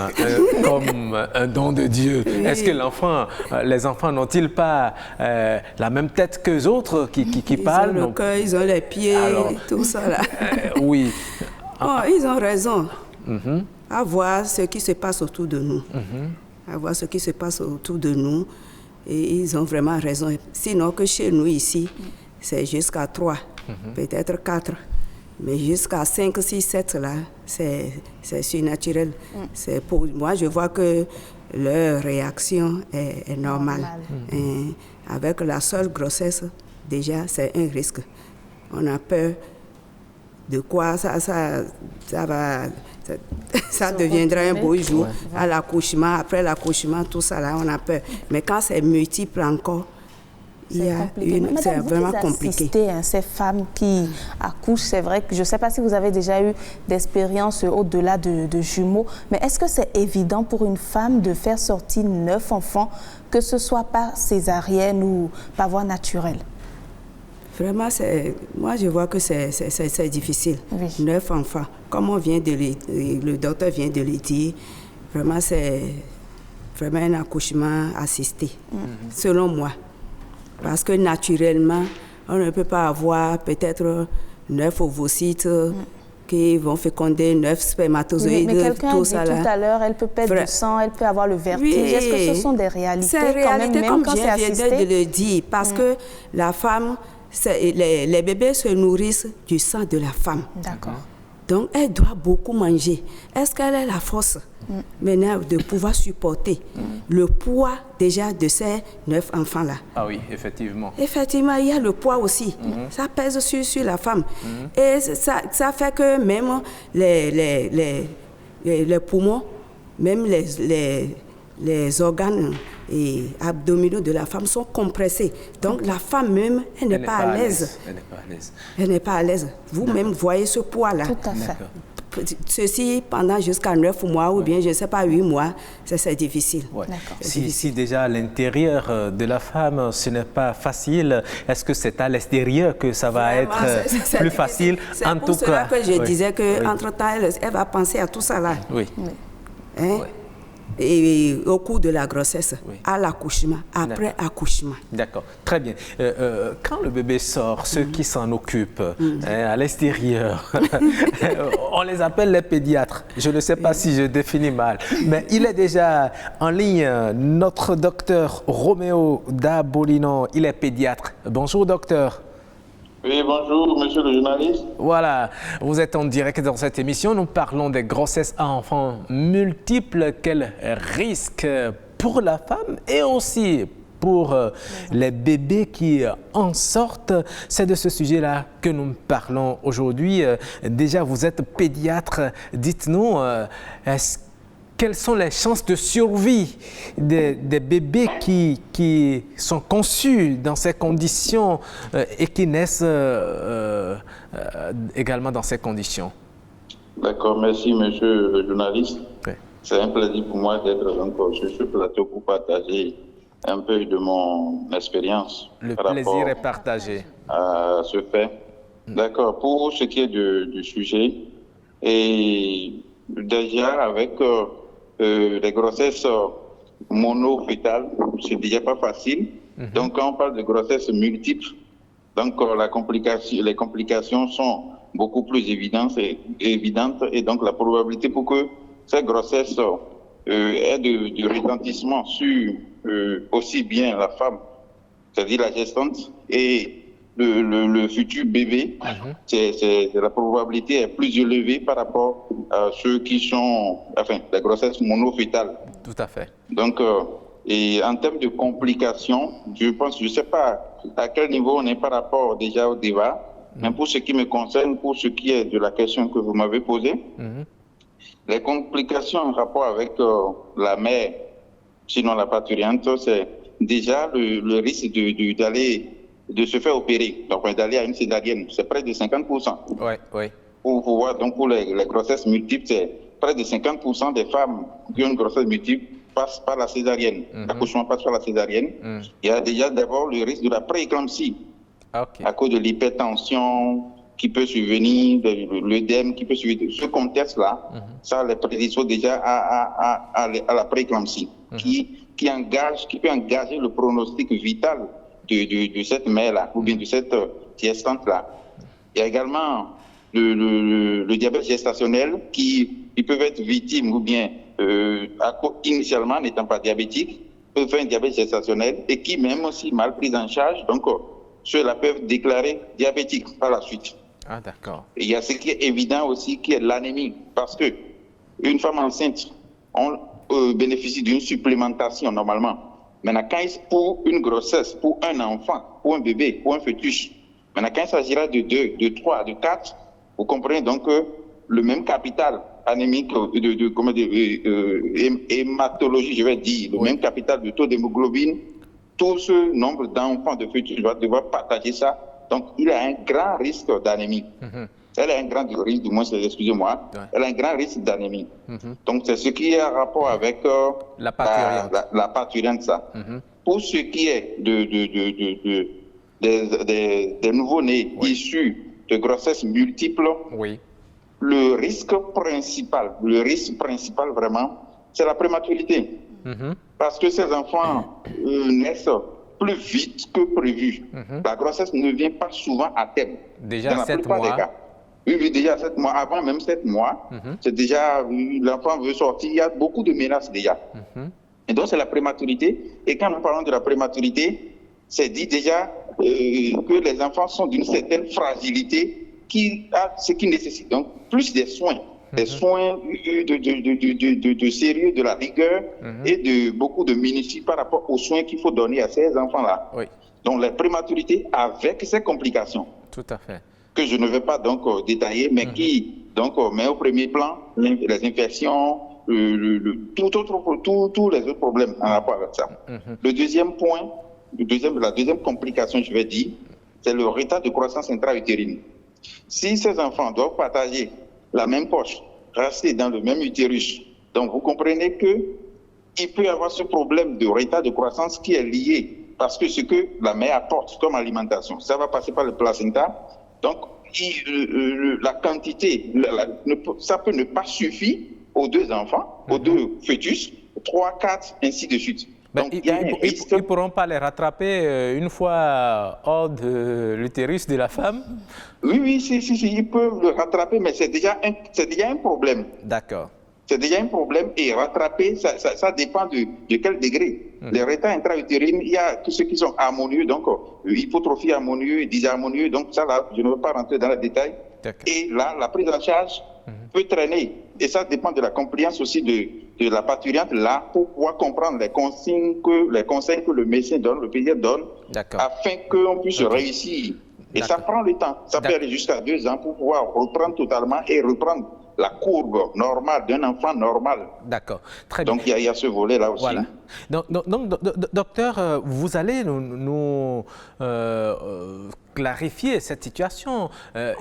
comme un don de Dieu. Est-ce que les enfants n'ont-ils pas la même tête qu'eux autres qui parlent? Ils ont le cœur, ils ont les pieds, tout ça là. Oui. Oh, ils ont raison. À voir ce qui se passe autour de nous. À voir ce qui se passe autour de nous. Et ils ont vraiment raison. Sinon que chez nous ici, c'est jusqu'à 3, peut-être 4. Mais jusqu'à 5, 6, 7, là, c'est surnaturel. Moi, je vois que leur réaction est normale. Et avec la seule grossesse, déjà, c'est un risque. On a peur de quoi ça deviendra un beau jour. À l'accouchement, après l'accouchement, tout ça, là, on a peur. Mais quand c'est multiple encore, c'est vraiment compliqué. Ces femmes qui accouchent, c'est vrai que je ne sais pas si vous avez déjà eu d'expérience au-delà de jumeaux, mais est-ce que c'est évident pour une femme de faire sortir 9 enfants, que ce soit par césarienne ou par voie naturelle? Vraiment, moi je vois que c'est difficile. 9 enfants, comme le docteur vient de le dire, vraiment c'est vraiment un accouchement assisté, selon moi. Parce que naturellement, on ne peut pas avoir peut-être 9 ovocytes qui vont féconder 9 spermatozoïdes. Mais quelqu'un a dit tout à l'heure, elle peut perdre du sang, elle peut avoir le vertige. Est-ce que ce sont des réalités? C'est réalité, comme je viens de le dire, parce que la femme, les bébés se nourrissent du sang de la femme. D'accord. Donc, elle doit beaucoup manger. Est-ce qu'elle a la force maintenant de pouvoir supporter le poids déjà de ces 9 enfants-là? Ah oui, effectivement. Effectivement, il y a le poids aussi. Ça pèse sur la femme. Et ça fait que même les poumons, même les organes abdominaux de la femme sont compressés. Donc, la femme même, elle n'est pas à l'aise. Elle n'est pas à l'aise. Vous-même voyez ce poids-là. Tout à fait. Ceci pendant jusqu'à 9 mois ou bien, je ne sais pas, 8 mois, c'est difficile. Si déjà à l'intérieur de la femme, ce n'est pas facile, est-ce que c'est à l'extérieur que ça va être plus facile? En tout cas, c'est pour cela que je disais qu'entre-temps, elle va penser à tout ça là. Hein? Et au cours de la grossesse, à l'accouchement, après accouchement. D'accord, très bien. Quand le bébé sort, ceux qui s'en occupent à l'extérieur, on les appelle les pédiatres. Je ne sais pas si je définis mal, mais il est déjà en ligne, notre docteur Roméo Dabolino, il est pédiatre. Bonjour docteur. Oui, bonjour, monsieur le journaliste. Voilà, vous êtes en direct dans cette émission. Nous parlons des grossesses à enfants multiples. Quel risque pour la femme et aussi pour les bébés qui en sortent. C'est de ce sujet-là que nous parlons aujourd'hui. Déjà, vous êtes pédiatre. Dites-nous, quelles sont les chances de survie des bébés qui sont conçus dans ces conditions et qui naissent également dans ces conditions? D'accord, merci monsieur le journaliste. Oui. C'est un plaisir pour moi d'être encore sur ce plateau pour partager un peu de mon expérience. Le plaisir est partagé. À ce fait. D'accord, pour ce qui est du sujet, et déjà avec les grossesses monofœtales, c'est déjà pas facile. Donc quand on parle de grossesses multiples, donc les complications sont beaucoup plus évidentes et donc la probabilité pour que cette grossesse ait du retentissement sur aussi bien la femme, c'est-à-dire la gestante, et le futur bébé, la probabilité est plus élevée par rapport à ceux qui sont, la grossesse monofœtale. Tout à fait. Donc, et en termes de complications, je ne sais pas à quel niveau on est par rapport déjà au débat, mais pour ce qui me concerne, pour ce qui est de la question que vous m'avez posée, les complications en rapport avec la mère, sinon la parturiente, c'est déjà le risque de se faire opérer, donc d'aller à une césarienne, c'est près de 50%. Oui. Pour voir, donc pour les grossesses multiples, c'est près de 50% des femmes qui ont une grossesse multiple passent par la césarienne. L'accouchement passe par la césarienne. Il y a déjà d'abord le risque de la prééclampsie, à cause de l'hypertension qui peut survenir, de l'œdème qui peut survenir. Ce contexte-là, ça les prédispose déjà à la prééclampsie, qui peut engager le pronostic vital de cette mère-là, ou bien de cette gestante-là. Il y a également le diabète gestationnel qui peuvent être victimes, ou bien initialement n'étant pas diabétiques, peuvent faire un diabète gestationnel et qui, même aussi mal pris en charge, donc ceux-là peuvent déclarer diabétiques par la suite. Ah, d'accord. Et il y a ce qui est évident aussi, qui est l'anémie, parce que une femme enceinte, on bénéficie d'une supplémentation normalement. Maintenant, pour une grossesse, pour un enfant, pour un bébé, pour un fœtus, maintenant, quand il s'agira de 2, de 3, de 4, vous comprenez donc que le même capital anémique, hématologie, je vais dire, le même capital de taux d'hémoglobine, tout ce nombre d'enfants de fœtus va devoir partager ça. Donc, il a un grand risque d'anémie. Elle a un grand risque, du moins, excusez-moi, elle a un grand risque d'anémie. Donc, c'est ce qui est en rapport avec la parturiente, ça. Pour ce qui est des nouveau-nés issus de grossesses multiples, le risque principal vraiment, c'est la prématurité. Parce que ces enfants naissent plus vite que prévu. La grossesse ne vient pas souvent à terme. Déjà dans la 7 plupart mois. des cas. Oui, déjà 7 mois. Avant même 7 mois, c'est déjà, l'enfant veut sortir. Il y a beaucoup de menaces déjà. Et donc, c'est la prématurité. Et quand nous parlons de la prématurité, c'est dit déjà que les enfants sont d'une certaine fragilité ce qui nécessite donc plus des soins. Des soins de sérieux, de la rigueur et de beaucoup de minutie par rapport aux soins qu'il faut donner à ces enfants-là. Donc, la prématurité avec ses complications. Tout à fait. Que je ne vais pas donc détailler, mais qui donc met au premier plan les infections, tous les autres problèmes en rapport avec ça. Le deuxième point, la deuxième complication, je vais dire, c'est le retard de croissance intra-utérine. Si ces enfants doivent partager la même poche, rester dans le même utérus, donc vous comprenez qu'il peut y avoir ce problème de retard de croissance qui est lié parce que ce que la mère apporte comme alimentation, ça va passer par le placenta. Donc, la quantité, ça peut ne pas suffire aux 2 enfants, aux 2 fœtus, 3, 4, ainsi de suite. Donc, ils ne pourront pas les rattraper une fois hors de l'utérus de la femme? Oui, si, ils peuvent le rattraper, mais c'est déjà un problème. D'accord. C'est déjà un problème et rattraper, ça dépend de quel degré. Les retards intra-utérines, il y a tous ceux qui sont harmonieux, donc hypotrophie harmonieux, dysharmonieux, donc ça là, je ne veux pas rentrer dans les détails. Et là, la prise en charge peut traîner et ça dépend de la compliance aussi de la parturiente là pour pouvoir comprendre les conseils que le médecin donne, le pédiatre donne, afin qu'on puisse réussir. Et ça prend le temps. Ça peut aller jusqu'à 2 ans pour pouvoir reprendre totalement et reprendre la courbe normale d'un enfant normal. D'accord. Très bien. Donc, il y a ce volet-là aussi. Voilà. Donc, docteur, vous allez nous clarifier cette situation.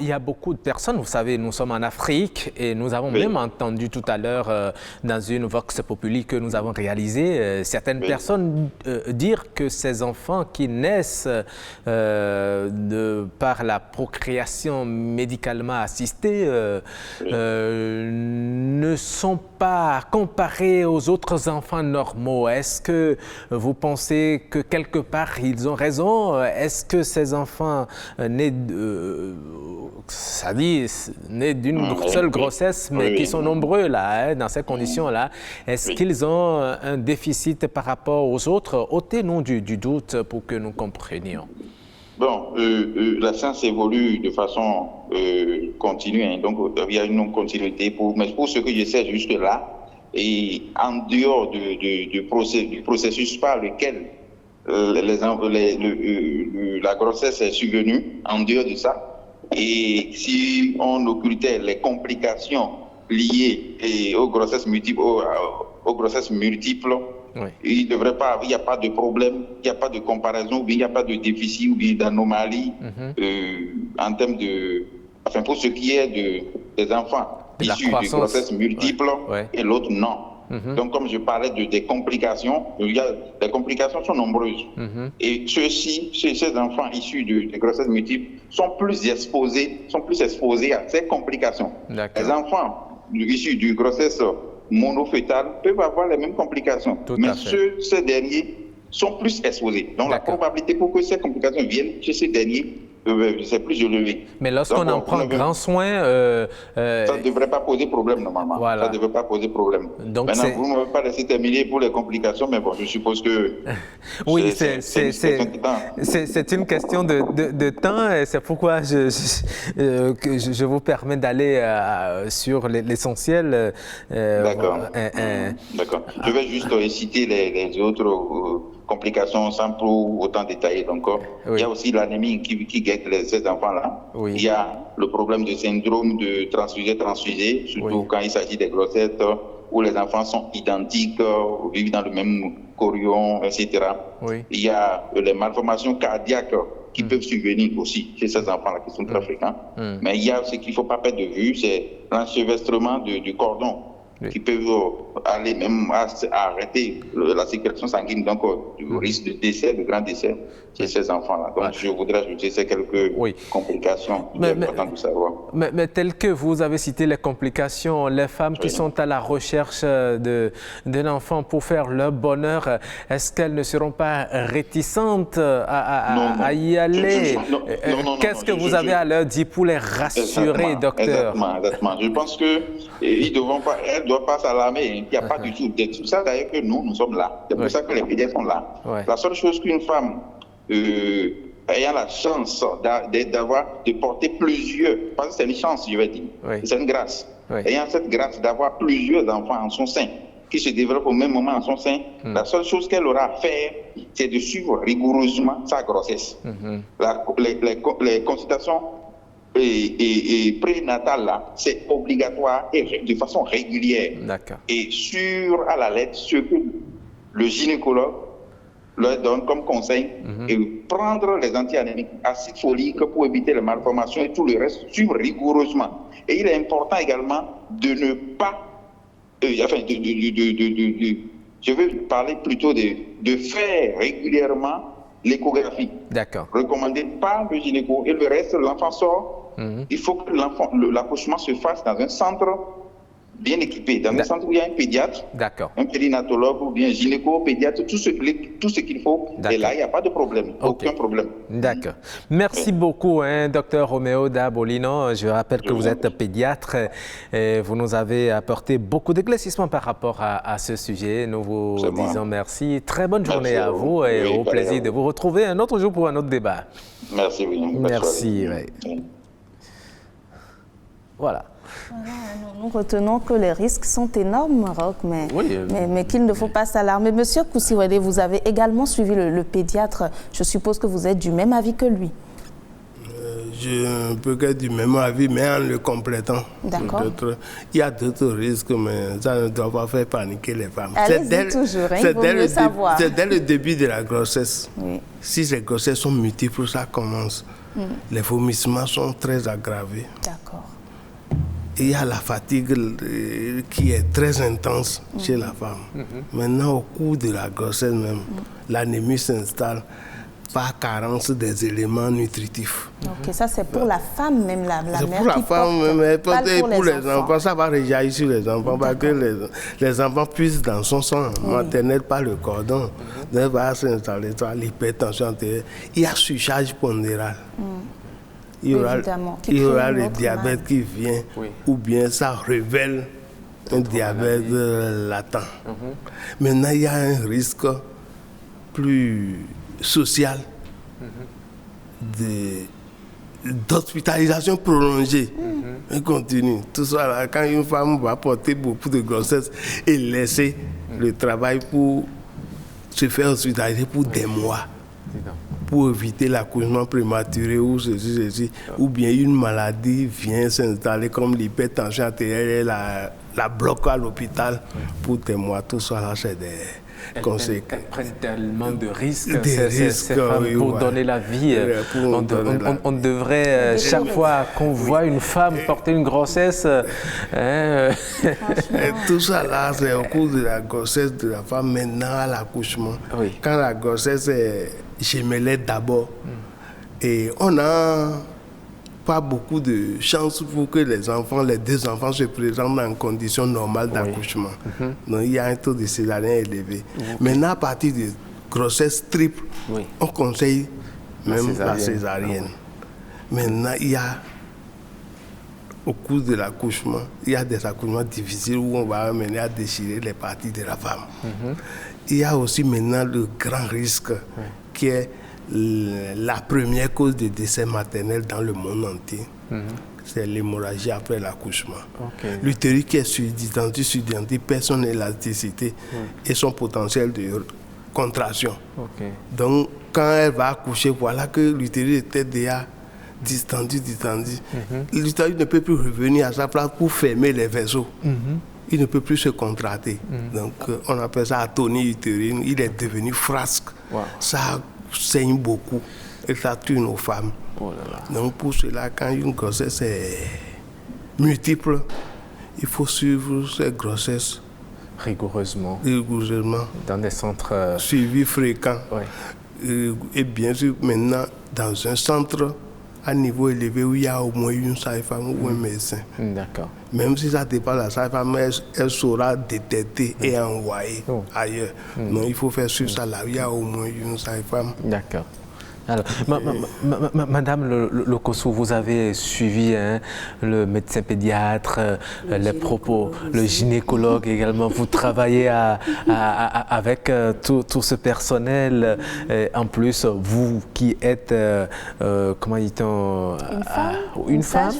Il y a beaucoup de personnes, vous savez, nous sommes en Afrique et nous avons même entendu tout à l'heure dans une Vox Populi que nous avons réalisée, certaines personnes dire que ces enfants qui naissent par la procréation médicalement assistée ne sont pas comparés aux autres enfants normaux. Est-ce que vous pensez que quelque part ils ont raison? Est-ce que ces enfants nés d'une seule grossesse, mais qui sont nombreux là, dans ces conditions-là, est-ce qu'ils ont un déficit par rapport aux autres? Ôtez-nous du doute pour que nous comprenions. Bon, la science évolue de façon continue, hein, donc il y a une non-continuité. Mais pour ce que je sais juste là, et en dehors du processus par lequel la grossesse est survenue, en dehors de ça, et si on occultait les complications liées aux grossesses multiples, il devrait pas, il n'y a pas de problème, il n'y a pas de comparaison, il n'y a pas de déficit ou d'anomalie en termes enfin pour ce qui est des enfants issus de grossesses multiples et l'autre non. Donc comme je parlais des complications, les complications sont nombreuses. Et ces enfants issus de grossesses multiples sont plus exposés à ces complications. Les enfants issus de grossesses monofétales peuvent avoir les mêmes complications, mais ces derniers sont plus exposés. Donc la probabilité pour que ces complications viennent chez ces derniers, c'est plus élevé. Mais lorsqu'on en prend grand soin... ça ne devrait pas poser problème normalement. Voilà. Ça ne devrait pas poser problème. Donc maintenant, vous ne m'avez pas laissé terminer pour les complications, mais bon, je suppose que... Oui, c'est une question de temps et c'est pourquoi je vous permets d'aller sur l'essentiel. D'accord. D'accord. Je vais juste citer les autres complications sans pour autant détailler. Donc, il y a aussi l'anémie qui guette ces enfants-là. Il y a le problème de syndrome de transfusé, surtout quand il s'agit des grossesses où les enfants sont identiques, vivent dans le même chorion, etc. Il y a les malformations cardiaques qui peuvent survenir aussi chez ces enfants-là qui sont très fréquents. Mais il y a ce qu'il ne faut pas perdre de vue, c'est l'enchevêtrement du cordon qui peuvent aller même à arrêter la circulation sanguine, donc le risque de décès, de grand décès chez ces enfants-là. Donc je voudrais ajouter ces quelques complications importantes de savoir. Mais tel que vous avez cité les complications, les femmes qui sont à la recherche d'un enfant pour faire leur bonheur, est-ce qu'elles ne seront pas réticentes à y aller? Qu'est-ce que vous avez à leur dire pour les rassurer, docteur? Exactement. Je pense que ils devront pas, elles ne doivent pas s'alarmer. Il n'y a pas du tout. C'est tout ça d'ailleurs que nous sommes là. C'est pour ça que les pédiatres sont là. La seule chose qu'une femme ayant la chance de porter plusieurs, parce que c'est une chance, je vais dire, c'est une grâce. Ayant cette grâce d'avoir plusieurs enfants en son sein, qui se développent au même moment en son sein, la seule chose qu'elle aura à faire, c'est de suivre rigoureusement sa grossesse. Les consultations et prénatal là, c'est obligatoire et de façon régulière. Et sur à la lettre ce que le gynécologue leur donne comme conseil et prendre les anti-anémiques, acide folique pour éviter les malformations et tout le reste, suivre rigoureusement. Et il est important également de ne pas, je veux parler plutôt de faire régulièrement l'échographie. Recommandé par le gynéco et le reste, l'enfant sort. Il faut que l'accouchement se fasse dans un centre bien équipé, dans un centre où il y a un pédiatre, un périnatologue ou bien un gynéco, pédiatre, tout ce qu'il faut. Et là, il n'y a pas de problème, aucun problème. D'accord. Merci beaucoup, docteur Roméo Dabolino. Je rappelle que vous êtes pédiatre et vous nous avez apporté beaucoup d'éclaircissements par rapport à ce sujet. Nous vous disons merci. Très bonne journée à vous et au plaisir de vous retrouver un autre jour pour un autre débat. Merci, William. Merci. Voilà. Voilà, Nous retenons que les risques sont énormes, Maroc, mais qu'il ne faut pas s'alarmer. Monsieur Koussiwede, vous avez également suivi le pédiatre. Je suppose que vous êtes du même avis que lui. Je peux être du même avis, mais en le complétant. D'accord. Il y a d'autres risques, mais ça ne doit pas faire paniquer les femmes. Allez-y toujours, il vaut mieux savoir. C'est dès le début de la grossesse. Oui. Si les grossesses sont multiples, ça commence. Les vomissements sont très aggravés. D'accord. Il y a la fatigue qui est très intense chez la femme. Maintenant, au cours de la grossesse même, l'anémie s'installe par carence des éléments nutritifs. Ok, ça c'est pour la femme même, la mère pour la femme, mais pour les enfants, ça va rejaillir sur les enfants, parce que les enfants puissent dans son sang maternel par le cordon. Donc, va s'installer l'hypertension artérielle. Il y a surcharge pondérale. Il y aura le diabète qui vient, ou bien ça révèle un diabète latent. Maintenant, il y a un risque plus social d'hospitalisation prolongée. On continue. Tout ça, là, quand une femme va porter beaucoup de grossesse et laisser le travail pour se faire hospitaliser pour des mois, pour éviter l'accouchement prématuré ou ceci, ou bien une maladie vient s'installer comme l'hypertension artérielle et la bloque à l'hôpital pour des mois. Tout ça, là, c'est des conséquences. Elles prennent tellement de risques, ces femmes, pour donner la vie. On devrait, chaque fois qu'on voit une femme porter une grossesse... tout ça là, c'est au cours de la grossesse de la femme, maintenant à l'accouchement. Quand la grossesse est gémellaire d'abord, et on n'a pas beaucoup de chance pour que les deux enfants se présentent en conditions normales d'accouchement. Donc il y a un taux de césarienne élevé. Maintenant, à partir de grossesse triple, on conseille même la césarienne. Maintenant, il y a, au cours de l'accouchement, il y a des accouchements difficiles où on va amener à déchirer les parties de la femme. Il y a aussi maintenant le grand risque qui est la première cause de décès maternel dans le monde entier. C'est l'hémorragie après l'accouchement. L'utérus qui est surdidenté perd son élasticité et son potentiel de contraction. Donc, quand elle va accoucher, voilà que l'utérus était déjà distendu. L'utérus ne peut plus revenir à sa place pour fermer les vaisseaux. Il ne peut plus se contracter. Donc, on appelle ça atonie utérine. Il est devenu frasque. Ça saigne beaucoup et ça tue nos femmes. Donc pour cela, quand une grossesse est multiple, il faut suivre cette grossesse rigoureusement dans des centres suivis fréquents. Et bien sûr maintenant dans un centre à niveau élevé où il y a au moins une sage-femme ou un médecin. D'accord. Même si ça dépend de la sage-femme, elle saura détecter et envoyer ailleurs. Donc il faut faire sur ça là où il y a au moins une sage-femme. D'accord. Alors, Madame Lokosso, vous avez suivi le médecin pédiatre, les propos, le gynécologue également. Vous travaillez avec tout ce personnel. En plus, vous qui êtes, comment dit-on, une femme,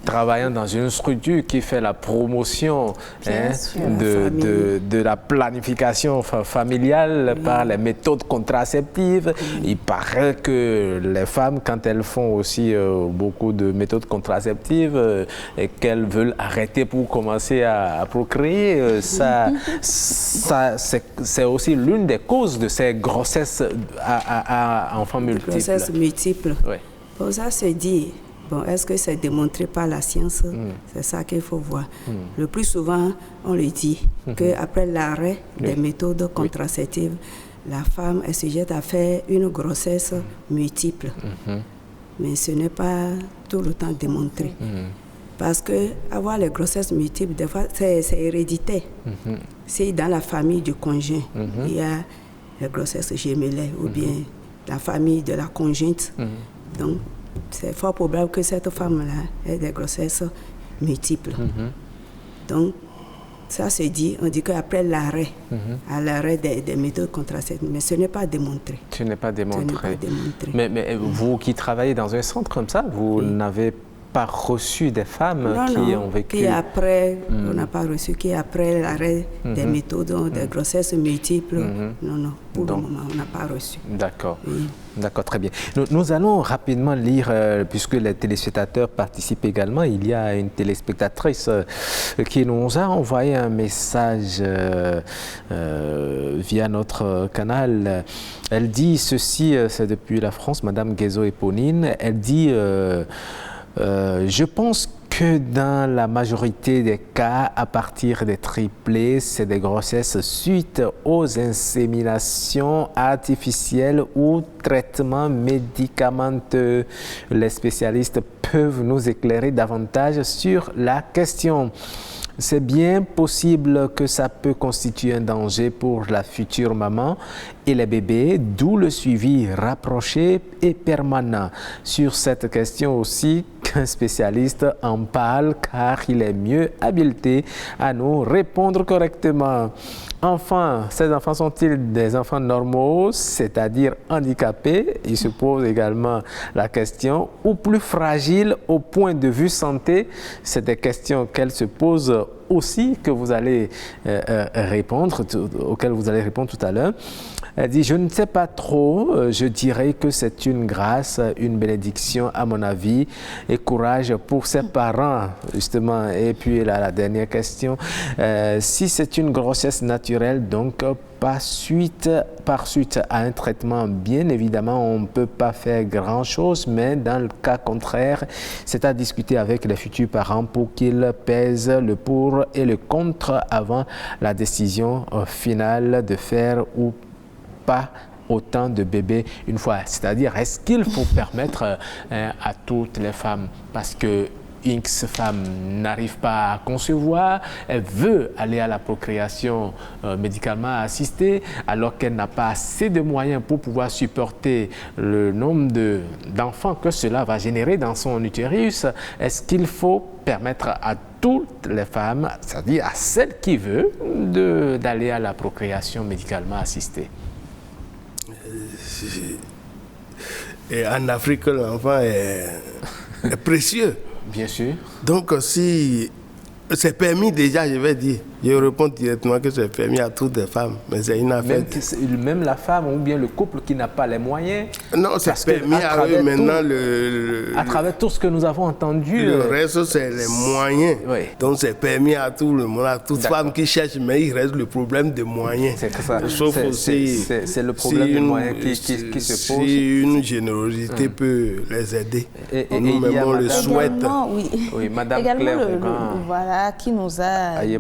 travaillant dans une structure qui fait la promotion de la planification familiale par les méthodes contraceptives. Il paraît que les femmes, quand elles font aussi beaucoup de méthodes contraceptives et qu'elles veulent arrêter pour commencer à procréer, c'est aussi l'une des causes de ces grossesses à enfants multiples. Grossesses multiples. Pour ça, se dit, est-ce que c'est démontré par la science? C'est ça qu'il faut voir. Le plus souvent, on le dit, qu'après l'arrêt des méthodes contraceptives, la femme est sujette à faire une grossesse multiple. Mais ce n'est pas tout le temps démontré. Parce que avoir les grossesses multiples, des fois, c'est héréditaire. C'est dans la famille du conjoint. Il y a les grossesses gémellaires ou bien la famille de la conjointe. Donc, c'est fort probable que cette femme-là ait des grossesses multiples. Donc, ça se dit, on dit qu'après l'arrêt, à l'arrêt des méthodes contraceptives, mais ce n'est pas démontré. Ce n'est pas démontré. Mais vous qui travaillez dans un centre comme ça, vous n'avez pas reçu des femmes qui ont vécu... Qui après, on n'a pas reçu, qui après l'arrêt des méthodes de grossesse multiples. Non, pour le moment, on n'a pas reçu. D'accord. D'accord, très bien. Nous allons rapidement lire, puisque les téléspectateurs participent également. Il y a une téléspectatrice qui nous a envoyé un message via notre canal. Elle dit ceci, c'est depuis la France, Madame Guézo-Éponine. Elle dit je pense que dans la majorité des cas, à partir des triplés, c'est des grossesses suite aux inséminations artificielles ou traitements médicamenteux. Les spécialistes peuvent nous éclairer davantage sur la question. C'est bien possible que ça peut constituer un danger pour la future maman et les bébés, d'où le suivi rapproché et permanent. Sur cette question aussi, qu'un spécialiste en parle car il est mieux habilité à nous répondre correctement. Enfin, ces enfants sont-ils des enfants normaux, c'est-à-dire handicapés? Il se pose également la question, ou plus fragiles au point de vue santé? C'est des questions qu'elle se pose aussi, que vous allez répondre, auxquelles vous allez répondre tout à l'heure. Elle dit, je ne sais pas trop, je dirais que c'est une grâce, une bénédiction à mon avis, et courage pour ses parents, justement. Et puis la dernière question, si c'est une grossesse naturelle, donc par suite à un traitement, bien évidemment, on ne peut pas faire grand-chose, mais dans le cas contraire, c'est à discuter avec les futurs parents pour qu'ils pèsent le pour et le contre avant la décision finale de faire ou pas autant de bébés une fois. C'est-à-dire, est-ce qu'il faut permettre à toutes les femmes, parce que X femme n'arrive pas à concevoir, elle veut aller à la procréation médicalement assistée, alors qu'elle n'a pas assez de moyens pour pouvoir supporter le nombre d'enfants que cela va générer dans son utérus. Est-ce qu'il faut permettre à toutes les femmes, c'est-à-dire à celles qui veulent, d'aller à la procréation médicalement assistée? Et en Afrique, l'enfant est précieux. Bien sûr. Donc, si c'est permis déjà, je vais dire, je réponds directement que c'est permis à toutes les femmes, mais c'est une affaire. Même la femme ou bien le couple qui n'a pas les moyens. Non, c'est permis à eux maintenant. À travers tout ce que nous avons entendu. Le reste, c'est les moyens. Oui. Donc, c'est permis à tout le monde, à toute femme qui cherche, mais il reste le problème des moyens. C'est ça. Sauf aussi. C'est le problème des moyens qui se pose. Si une générosité peut les aider, nous-mêmes, on le souhaite. Oui, Madame également Claire, voilà, qui nous a dit,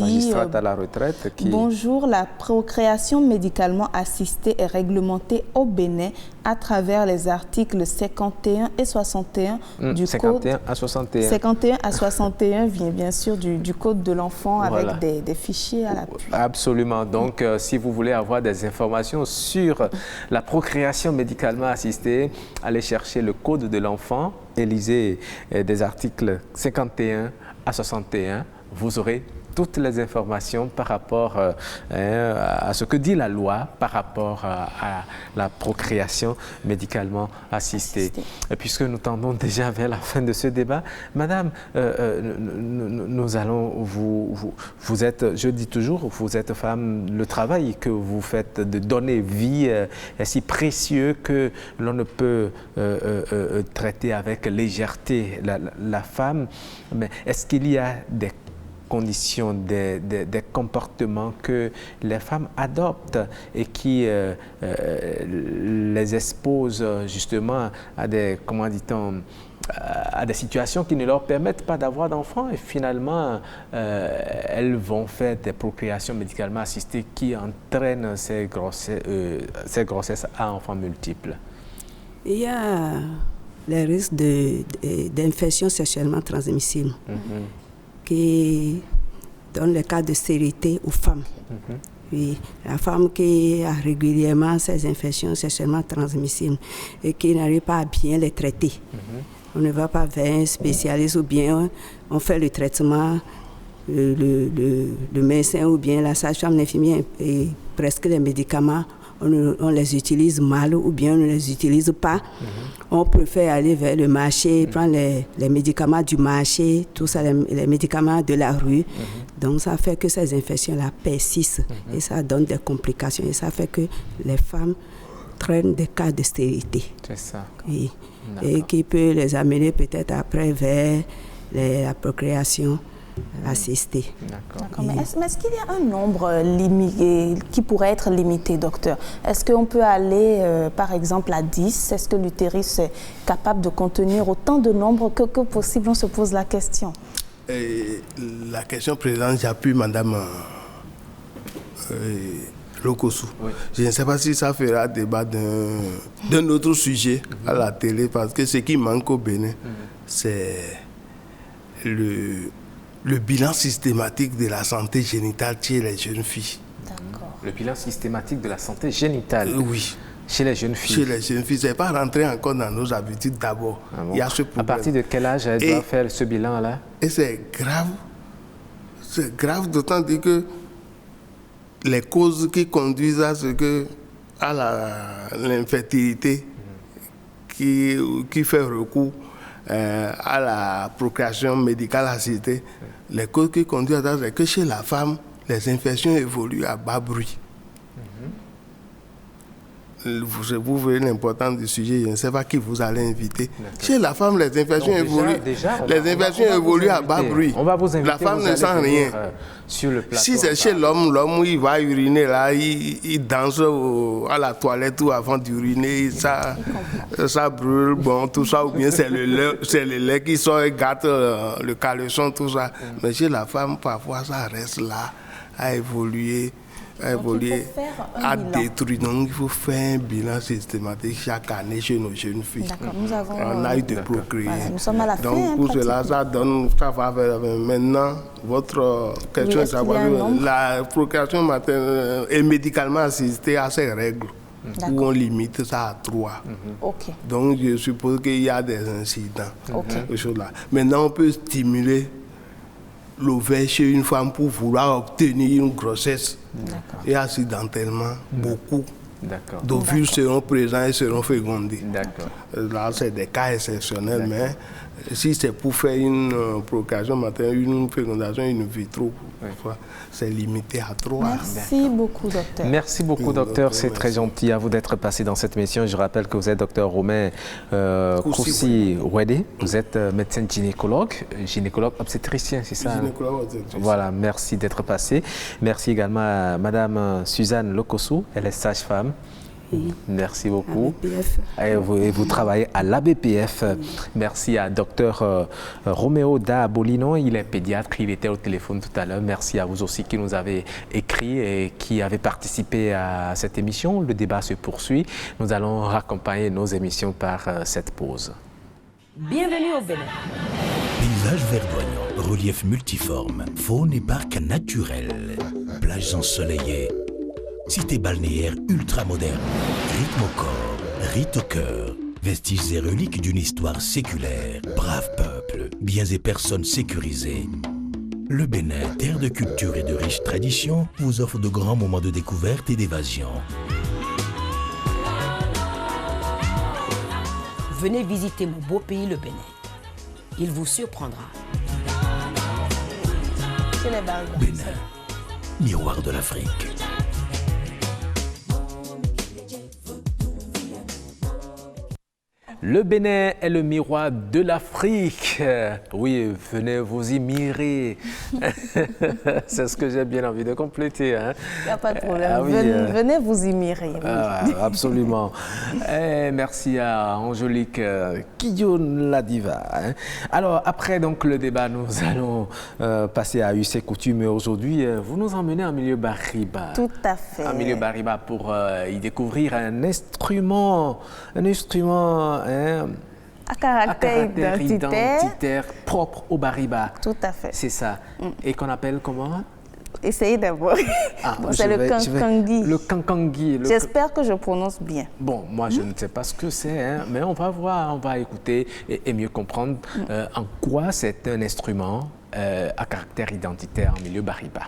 magistrate à la retraite. Bonjour, la procréation médicalement assistée est réglementée au Bénin à travers les articles 51 et 61 du 51 Code. À 61. 51 à 61 vient bien sûr du Code de l'enfant, voilà, avec des fichiers à l'appui. Absolument. Donc, si vous voulez avoir des informations sur la procréation médicalement assistée, allez chercher le Code de l'enfant et lisez des articles 51 à 61. Vous aurez toutes les informations par rapport à ce que dit la loi par rapport à la procréation médicalement assistée. Et puisque nous tendons déjà vers la fin de ce débat, Madame, nous allons vous êtes, je dis toujours, vous êtes femme, le travail que vous faites de donner vie est si précieux que l'on ne peut traiter avec légèreté la femme. Mais est-ce qu'il y a des conditions, des comportements que les femmes adoptent et qui les exposent justement à des, comment dit-on, à des situations qui ne leur permettent pas d'avoir d'enfants et finalement elles vont faire des procréations médicalement assistées qui entraînent ces grossesses à enfants multiples? Il y a les risques d'infections sexuellement transmissibles. Qui donne le cas de stérilité aux femmes. Oui, la femme qui a régulièrement ces infections sexuellement transmissibles et qui n'arrive pas à bien les traiter. On ne va pas vers un spécialiste ou bien on fait le traitement, le médecin ou bien la sage-femme, l'infirmière et presque les médicaments on les utilise mal ou bien on ne les utilise pas. On préfère aller vers le marché, prendre les médicaments du marché, tout ça, les médicaments de la rue. Donc ça fait que ces infections-là persistent et ça donne des complications et ça fait que les femmes traînent des cas de stérilité. C'est ça. Oui. Et qui peut les amener peut-être après vers la procréation assistée. D'accord. Mais est-ce qu'il y a un nombre limité, qui pourrait être limité, docteur? Est-ce qu'on peut aller, par exemple, à 10? Est-ce que l'utérus est capable de contenir autant de nombres que possible? On se pose la question. La question précédente, j'appuie Madame Lokossou. Oui. Je ne sais pas si ça fera débat d'un autre sujet à la télé, parce que ce qui manque au Bénin, c'est le bilan systématique de la santé génitale chez les jeunes filles. D'accord. Le bilan systématique de la santé génitale oui. Chez les jeunes filles. Chez les jeunes filles. Ce n'est pas rentré encore dans nos habitudes d'abord. Ah bon? Il y a ce problème. À partir de quel âge elle doit faire ce bilan-là? Et c'est grave. C'est grave, d'autant que les causes qui conduisent à l'infertilité, qui fait recours à la procréation médicale assistée, les causes qui conduisent à ça, c'est que chez la femme, les infections évoluent à bas bruit. Vous voyez l'importance du sujet, je ne sais pas qui vous allez inviter. Chez la femme, les infections évoluent à bas bruit. On va vous inviter, la femme ne sent rien. Sur le plateau, si c'est chez l'homme, il va uriner là, il danse à la toilette ou avant d'uriner, ça brûle, bon, tout ça, ou bien c'est le lait qui sort et gâte le caleçon, tout ça. Mais chez la femme, parfois, ça reste là, à évoluer. À détruire. Donc, il faut faire un bilan systématique chaque année chez nos jeunes filles. D'accord, on a eu de procréer. Voilà, nous sommes à la fin. Donc, pour cela, ça va faire. Maintenant, votre question est savoir la procréation maternelle est médicalement assistée à ces règles où on limite ça à 3. Okay. Donc, je suppose qu'il y a des incidents. Ces choses-là. Maintenant, on peut stimuler l'ovaire chez une femme pour vouloir obtenir une grossesse. Et accidentellement, beaucoup d'ovules seront présents et seront fécondés. Là, c'est des cas exceptionnels, mais si c'est pour faire une procréation maternelle, une fécondation in vitro, c'est limité à 3. Merci beaucoup, docteur. Merci beaucoup, docteur. C'est très gentil à vous d'être passé dans cette émission. Je rappelle que vous êtes docteur Romain Koussi-Ouedé. Vous êtes médecin gynécologue obstétricien, c'est ça? Gynécologue obstétricien. Voilà, merci d'être passé. Merci également à Madame Suzanne Lokossou, elle est sage-femme. Merci beaucoup. Et vous travaillez à l'ABPF. Merci à Dr Roméo Da Bolino, il est pédiatre, il était au téléphone tout à l'heure. Merci à vous aussi qui nous avez écrit et qui avez participé à cette émission. Le débat se poursuit. Nous allons raccompagner nos émissions par cette pause. Bienvenue au Bénin. Paysage verdoyant, relief multiforme, faune et parc naturel, plages ensoleillées, cité balnéaire ultra moderne, rythme au corps, rite au cœur, vestiges et reliques d'une histoire séculaire, brave peuple, biens et personnes sécurisées. Le Bénin, terre de culture et de riches traditions, vous offre de grands moments de découverte et d'évasion. Venez visiter mon beau pays, le Bénin. Il vous surprendra. Bénin, miroir de l'Afrique. Le Bénin est le miroir de l'Afrique. Oui, venez vous y mirer. C'est ce que j'ai bien envie de compléter. Il n'y a pas de problème. Venez vous y mirer. Absolument. Merci à Angélique Guillaume la diva. Alors, après donc, le débat, nous allons passer à UC Coutume. Aujourd'hui, vous nous emmenez en milieu Bariba. Tout à fait. En milieu Bariba pour y découvrir un instrument à caractère identitaire propre au Bariba. Tout à fait. C'est ça. Et qu'on appelle comment? Essayez d'abord. C'est le kankangui. Le kankangui. J'espère que je prononce bien. Bon, moi je ne sais pas ce que c'est, mais on va voir, on va écouter et mieux comprendre en quoi c'est un instrument à caractère identitaire en milieu Bariba.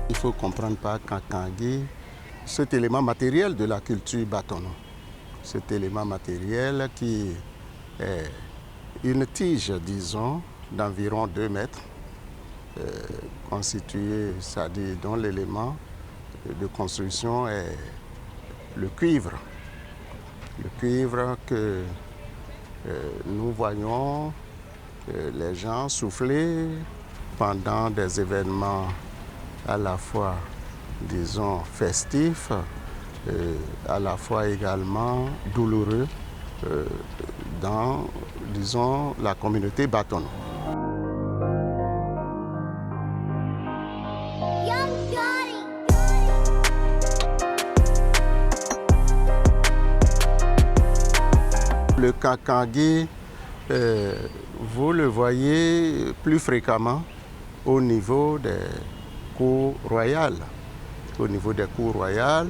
Il faut comprendre par Kankangi cet élément matériel de la culture Batono. Cet élément matériel qui est une tige, disons, d'environ 2 mètres, constituée, c'est-à-dire dont l'élément de construction est le cuivre. Le cuivre que nous voyons les gens souffler pendant des événements à la fois, disons, festifs, à la fois également douloureux dans, disons, la communauté Batono. Le Kankangi, vous le voyez plus fréquemment au niveau des cours royales. Au niveau des cours royales,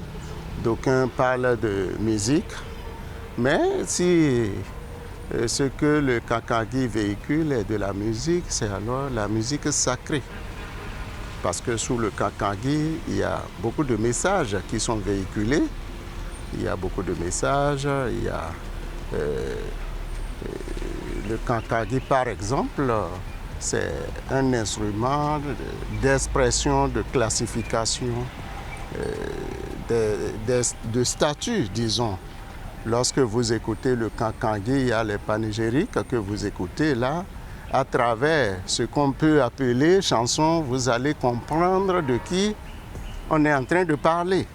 d'aucuns parlent de musique, mais si ce que le Kankangi véhicule est de la musique, c'est alors la musique sacrée. Parce que sous le Kankangi, il y a beaucoup de messages qui sont véhiculés. Il y a beaucoup de messages, il y a le Kankangi, par exemple, c'est un instrument d'expression, de classification, de statut, disons. Lorsque vous écoutez le Kankangi, il y a les panégyriques que vous écoutez là. À travers ce qu'on peut appeler chanson, vous allez comprendre de qui on est en train de parler.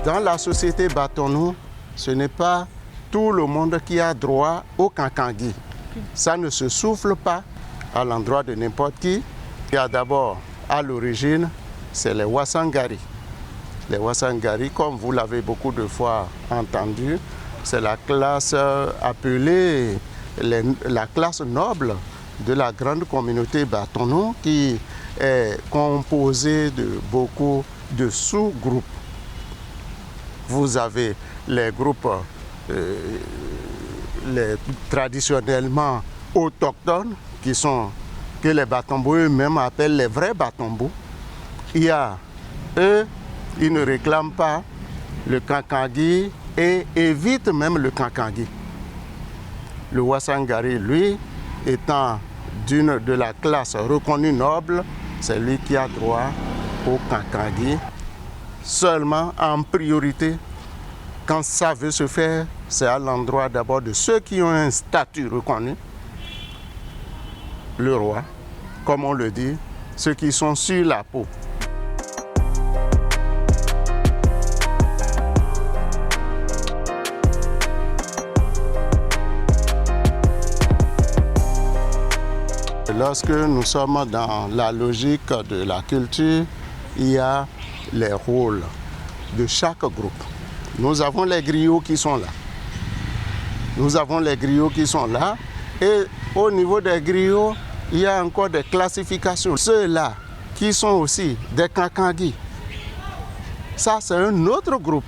Dans la société Batono, ce n'est pas tout le monde qui a droit au Kankangi. Ça ne se souffle pas à l'endroit de n'importe qui. Il y a d'abord, à l'origine, c'est les Wasangari. Les Wasangari, comme vous l'avez beaucoup de fois entendu, c'est la classe appelée la classe noble de la grande communauté Batono qui est composée de beaucoup de sous-groupes. Vous avez les groupes traditionnellement autochtones que les Batombo eux-mêmes appellent les vrais Batombo. Il y a eux, ils ne réclament pas le Kankangi et évitent même le Kankangi. Le Wasangari, lui, étant de la classe reconnue noble, c'est lui qui a droit au Kankangi. Seulement en priorité, quand ça veut se faire, c'est à l'endroit d'abord de ceux qui ont un statut reconnu, le roi, comme on le dit, ceux qui sont sur la peau. Lorsque nous sommes dans la logique de la culture, il y a les rôles de chaque groupe. Nous avons les griots qui sont là. Nous avons les griots qui sont là. Et au niveau des griots, il y a encore des classifications. Ceux-là qui sont aussi des Kankangi. Ça, c'est un autre groupe.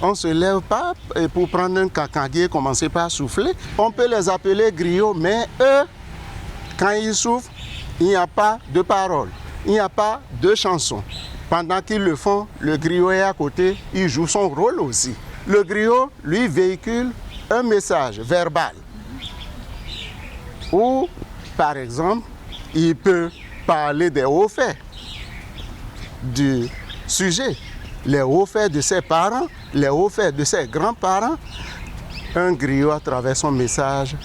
On ne se lève pas pour prendre un Kankangi et commencer par souffler. On peut les appeler griots, mais eux, quand ils soufflent, il n'y a pas de parole. Il n'y a pas de chanson. Pendant qu'ils le font, le griot est à côté, il joue son rôle aussi. Le griot, lui, véhicule un message verbal. Ou, par exemple, il peut parler des hauts faits du sujet, les hauts faits de ses parents, les hauts faits de ses grands-parents. Un griot, à travers son message,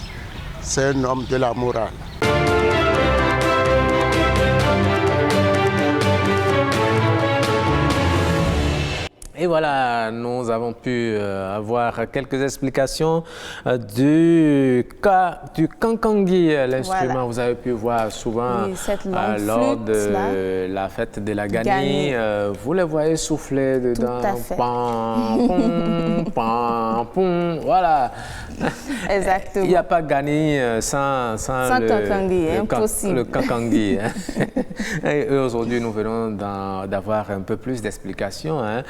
c'est un homme de la morale. Et voilà, nous avons pu avoir quelques explications du Kankangi, l'instrument. Voilà. Vous avez pu voir souvent lors de la fête de la Gani. Vous les voyez souffler dedans. Tout à fait. Pam, pom, pam, pom. Voilà. Exactement. Il n'y a pas gagné sans Kankangui, impossible. Le Kankangui. Et aujourd'hui, nous venons d'avoir un peu plus d'explications. Hein.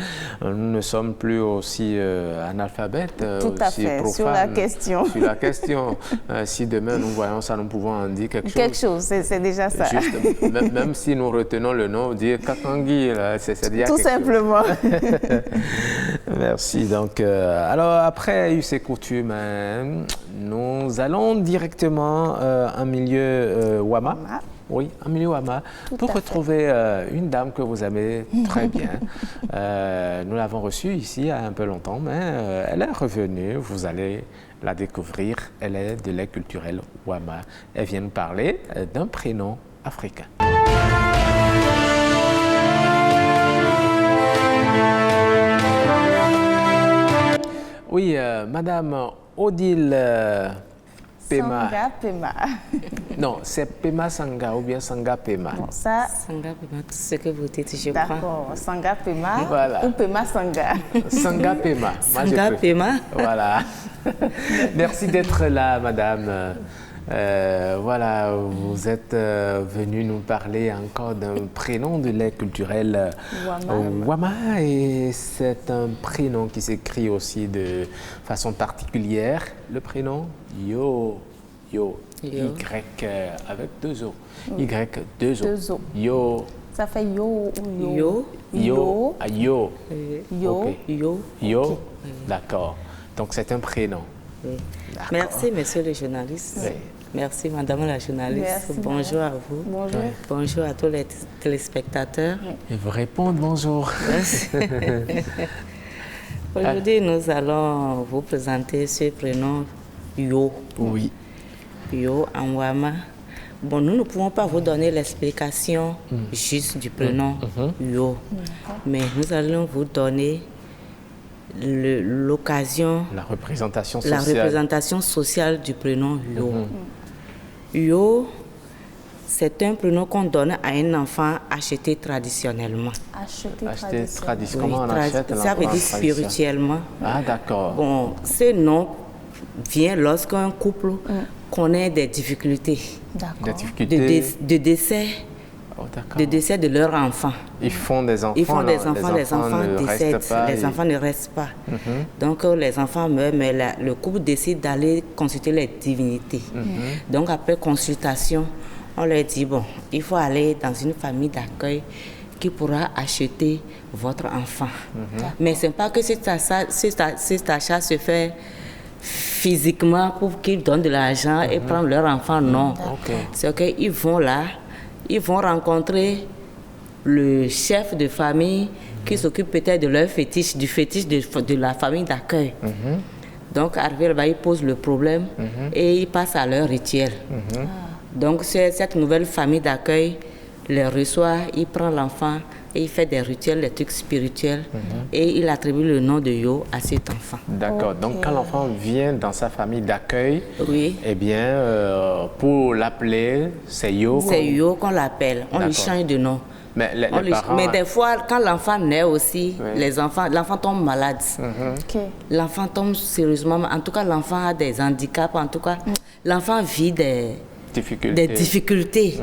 Nous ne sommes plus aussi analphabètes, tout à aussi fait, profanes. sur la question. Sur la question. Si demain nous voyons ça, nous pouvons en dire quelque chose. Quelque chose, c'est déjà ça. Juste, même si nous retenons le nom, dire Kankangui, c'est déjà tout quelque simplement. chose. Merci. Donc, alors après eu ces coutumes, hein, nous allons directement en milieu Wama. Oui, en milieu Wama, pour retrouver une dame que vous aimez très bien. Nous l'avons reçue ici il y a un peu longtemps, mais elle est revenue. Vous allez la découvrir. Elle est de l'aide culturelle Wama. Elle vient nous parler d'un prénom africain. Oui, Madame Odile Pema. Sanga Pema. Non, c'est Pema Sanga ou bien Sanga Pema. Bon, ça... Sanga Pema, tout ce que vous dites, je prends. D'accord, Sanga Pema voilà. Ou Pema Sanga. Sanga Pema. Sanga Pema. Voilà. Merci d'être là, Madame. Voilà, vous êtes venue nous parler encore d'un prénom de l'aide culturelle Wama, et c'est un prénom qui s'écrit aussi de façon particulière. Le prénom Yo. Y avec deux O. Y, deux O. Deux O. Yo. Ça fait yo ou yo. Yo. Yo. Yo. Okay. Yo. Yo. Okay. D'accord. Donc c'est un prénom. Oui. Merci, monsieur le journaliste. Oui. Merci, madame la journaliste. Merci, bonjour à vous. Bonjour. Oui. Bonjour à tous les téléspectateurs. Et vous répondre bonjour. Aujourd'hui, nous allons vous présenter ce prénom Yo. Oui. Yo en Wama. Bon, nous ne pouvons pas vous donner l'explication juste du prénom Yo, mais nous allons vous donner l'occasion, la représentation sociale du prénom Yo. Yo, c'est un prénom qu'on donne à un enfant acheté traditionnellement. Acheté traditionnellement. Comment on achète l'enfant? Ça veut dire spirituellement. Ah, d'accord. Bon, ce nom vient lorsqu'un couple connaît des difficultés. Des difficultés de décès. De décès de leur enfant. Ils font des enfants. Ils font des enfants, les enfants décèdent, les enfants ne restent pas. Donc les enfants meurent, mais le couple décide d'aller consulter les divinités. Donc après consultation, on leur dit, bon, il faut aller dans une famille d'accueil qui pourra acheter votre enfant. Mais ce n'est pas que cet achat se fait physiquement pour qu'ils donnent de l'argent et prennent leur enfant, non. C'est qu'ils vont là, ils vont rencontrer le chef de famille qui s'occupe peut-être de leur fétiche, du fétiche de la famille d'accueil. Donc, arrivé là-bas, ils posent le problème et ils passent à leur rituel. Donc, cette nouvelle famille d'accueil les reçoit, il prend l'enfant et il fait des rituels, des trucs spirituels et il attribue le nom de Yo à cet enfant. D'accord. Donc, quand l'enfant vient dans sa famille d'accueil, oui. Eh bien, pour l'appeler, c'est Yo. C'est Yo qu'on l'appelle. On lui change de nom. Mais, mais des fois, quand l'enfant naît aussi, l'enfant tombe malade. L'enfant tombe sérieusement. En tout cas, l'enfant a des handicaps. En tout cas, l'enfant vit des difficultés.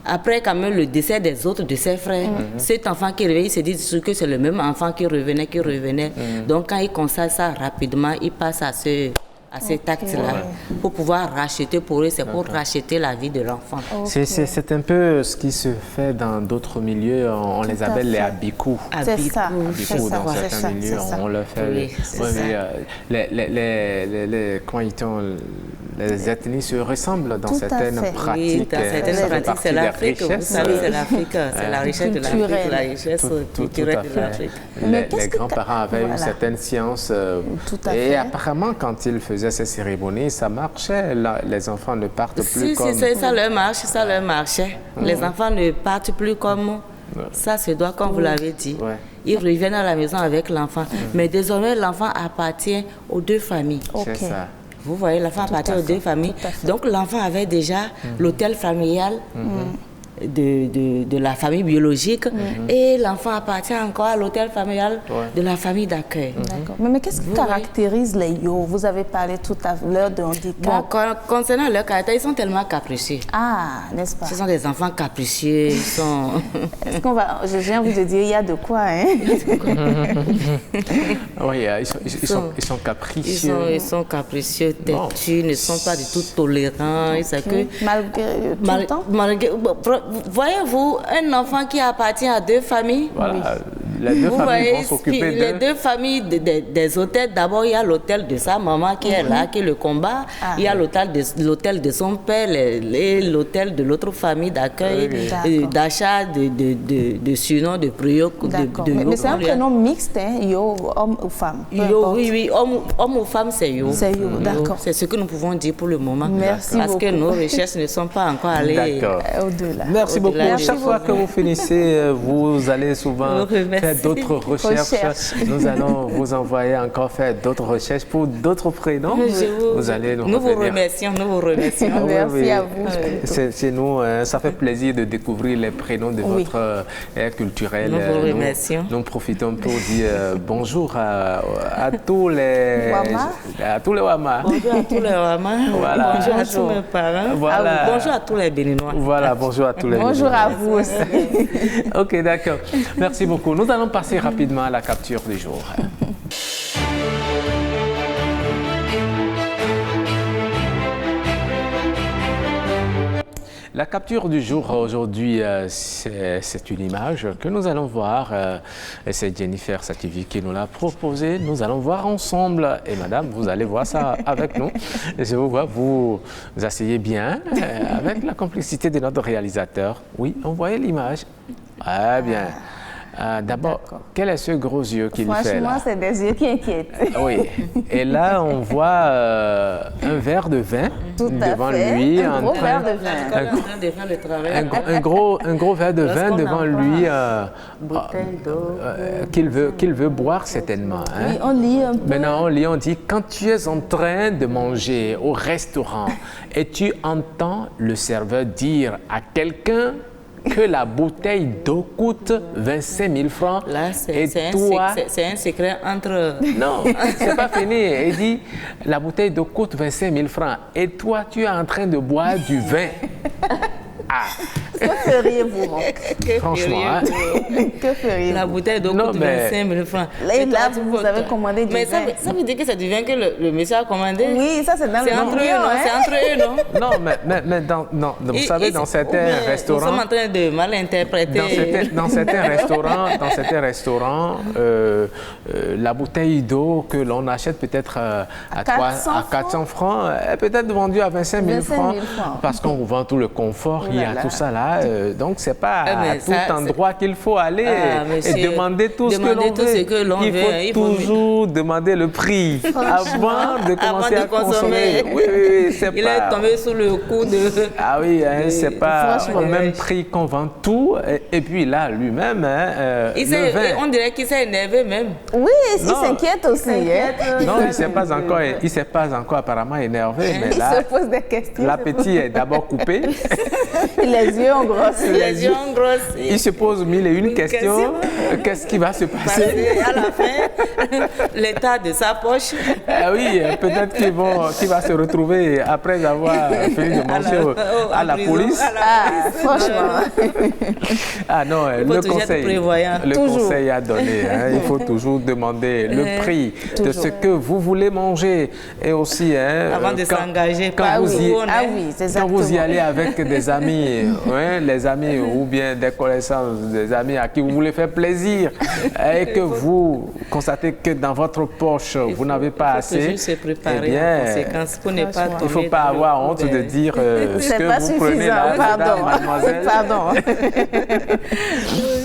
Après, quand même, le décès des autres, de ses frères, cet enfant qui réveille, il se dit que c'est le même enfant qui revenait. Donc, quand il constate ça rapidement, il passe à cet acte-là pour pouvoir racheter pour eux, c'est pour racheter la vie de l'enfant. C'est un peu ce qui se fait dans d'autres milieux, on les appelle les abikou. C'est ça. Abikou, dans certains milieux, on le fait. Les ethnies se ressemblent dans certaines pratiques. Oui, dans certaines pratiques, c'est l'Afrique, vous savez, c'est l'Afrique, c'est la richesse de l'Afrique, la richesse culturelle de l'Afrique. Les grands-parents avaient une certaine science et apparemment, quand ils faisaient ces cérémonies, ça marchait. Les enfants ne partent plus comme... Si, ça leur marchait. Les enfants ne partent plus comme... Ça se doit, comme vous l'avez dit. Ils reviennent à la maison avec l'enfant. Mais désormais, l'enfant appartient aux deux familles. C'est ça. Vous voyez, l'enfant appartient aux deux familles. Donc, l'enfant avait déjà l'hôtel familial, de la famille biologique et l'enfant appartient encore à l'hôtel familial de la famille d'accueil. D'accord. Mais qu'est-ce qui caractérise les yo? Vous avez parlé tout à l'heure de handicap. Bon, concernant leur caractère, ils sont tellement capricieux. Ah, n'est-ce pas? Ce sont des enfants capricieux. Ils sont... Est-ce qu'on va... J'ai envie de dire, il y a de quoi, hein? Oui, ils sont capricieux. Ils sont capricieux, têtus, ne sont pas du tout tolérants. Malgré voyez-vous, un enfant qui appartient à deux familles. Voilà. Les deux familles vont s'occuper d'eux. Les deux familles des hôtels, d'abord il y a l'hôtel de sa maman qui est là, qui le combat. Il y a l'hôtel de son père, l'hôtel de l'autre famille d'accueil, d'achat, de surnom, de prière. Mais c'est un prénom mixte, hein, yo, homme ou femme? Oui, homme ou femme, c'est yo. C'est yo, d'accord. C'est ce que nous pouvons dire pour le moment. Merci beaucoup. Parce que nos recherches ne sont pas encore allées au-delà. Merci beaucoup. Chaque fois que vous finissez, vous allez souvent faire d'autres recherches. Nous allons vous envoyer encore faire d'autres recherches pour d'autres prénoms. Vous allez nous remercions. Merci à vous. C'est nous, ça fait plaisir de découvrir les prénoms de votre aire culturelle. Nous vous remercions. Nous profitons pour dire bonjour à tous les Wama. À tous les Wama. Bonjour à tous les Wama. Voilà. Bonjour à tous mes parents. Voilà. Bonjour à tous les Béninois. Voilà, bonjour à tous les Bonjour Béninois. à vous aussi. Ok, d'accord. Merci beaucoup. Nous allons passer rapidement à la capture du jour. La capture du jour aujourd'hui, c'est une image que nous allons voir. Et c'est Jennifer Sativi qui nous l'a proposée. Nous allons voir ensemble. Et madame, vous allez voir ça avec nous. Et je vous vois, vous asseyez bien avec la complicité de notre réalisateur. Oui, on voyait l'image. Ah bien. D'abord, quel est ce gros yeux qu'il fait là? Franchement, c'est des yeux qui inquiètent. Oui. Et là, on voit un verre de vin devant lui. Un gros verre de vin. Un gros verre de vin devant lui qu'il veut boire certainement. Hein? Oui, on lit un peu. Maintenant, on dit, quand tu es en train de manger au restaurant et tu entends le serveur dire à quelqu'un que la bouteille d'eau coûte 25 000 francs. Là, c'est un secret entre... Non, c'est pas fini. Il dit, la bouteille d'eau coûte 25 000 francs. Et toi, tu es en train de boire du vin. Ah. Que feriez-vous? Franchement, que feriez-vous? La bouteille d'eau coûte 25 000 francs. Et là, vous avez commandé du vin. Mais ça veut dire que c'est du vin que le monsieur a commandé? Oui, ça c'est dans le entre eux, non? C'est entre eux, non? Non, mais vous savez, dans certains restaurants... Nous sommes en train de mal interpréter. Dans certains restaurants, la bouteille d'eau que l'on achète peut-être à 400 francs est peut-être vendue à 25 000 francs parce qu'on vous vend tout le confort, il y a tout ça là. Donc, ce n'est pas à tout endroit qu'il faut aller et demander tout ce que l'on veut. Il faut toujours demander le prix avant de commencer à consommer. Oui, c'est pas... Il est tombé sous le coup de... Ah oui, c'est pas au même prix qu'on vend tout. Et puis là, lui-même, le vin... On dirait qu'il s'est énervé même. Oui, il s'inquiète aussi. Non, il ne s'est pas encore apparemment énervé. Mais là, il se pose des questions. L'appétit est d'abord coupé. Les yeux ont grossi. Les yeux ont grossi. Il se pose mille et une questions. Qu'est-ce qui va se passer? À la fin, l'état de sa poche. Ah oui, peut-être qu'il va se retrouver après avoir fini de manger à la police. Franchement. Ah non, le conseil à donner. Il faut toujours demander le prix de ce que vous voulez manger. Et aussi, avant de s'engager, quand vous y allez avec des amis, les amis ou bien des connaissances, des amis à qui vous voulez faire plaisir et que vous constatez que dans votre poche, vous n'avez pas assez, il ne faut pas avoir honte de dire ce que vous prenez là, mademoiselle. Pardon.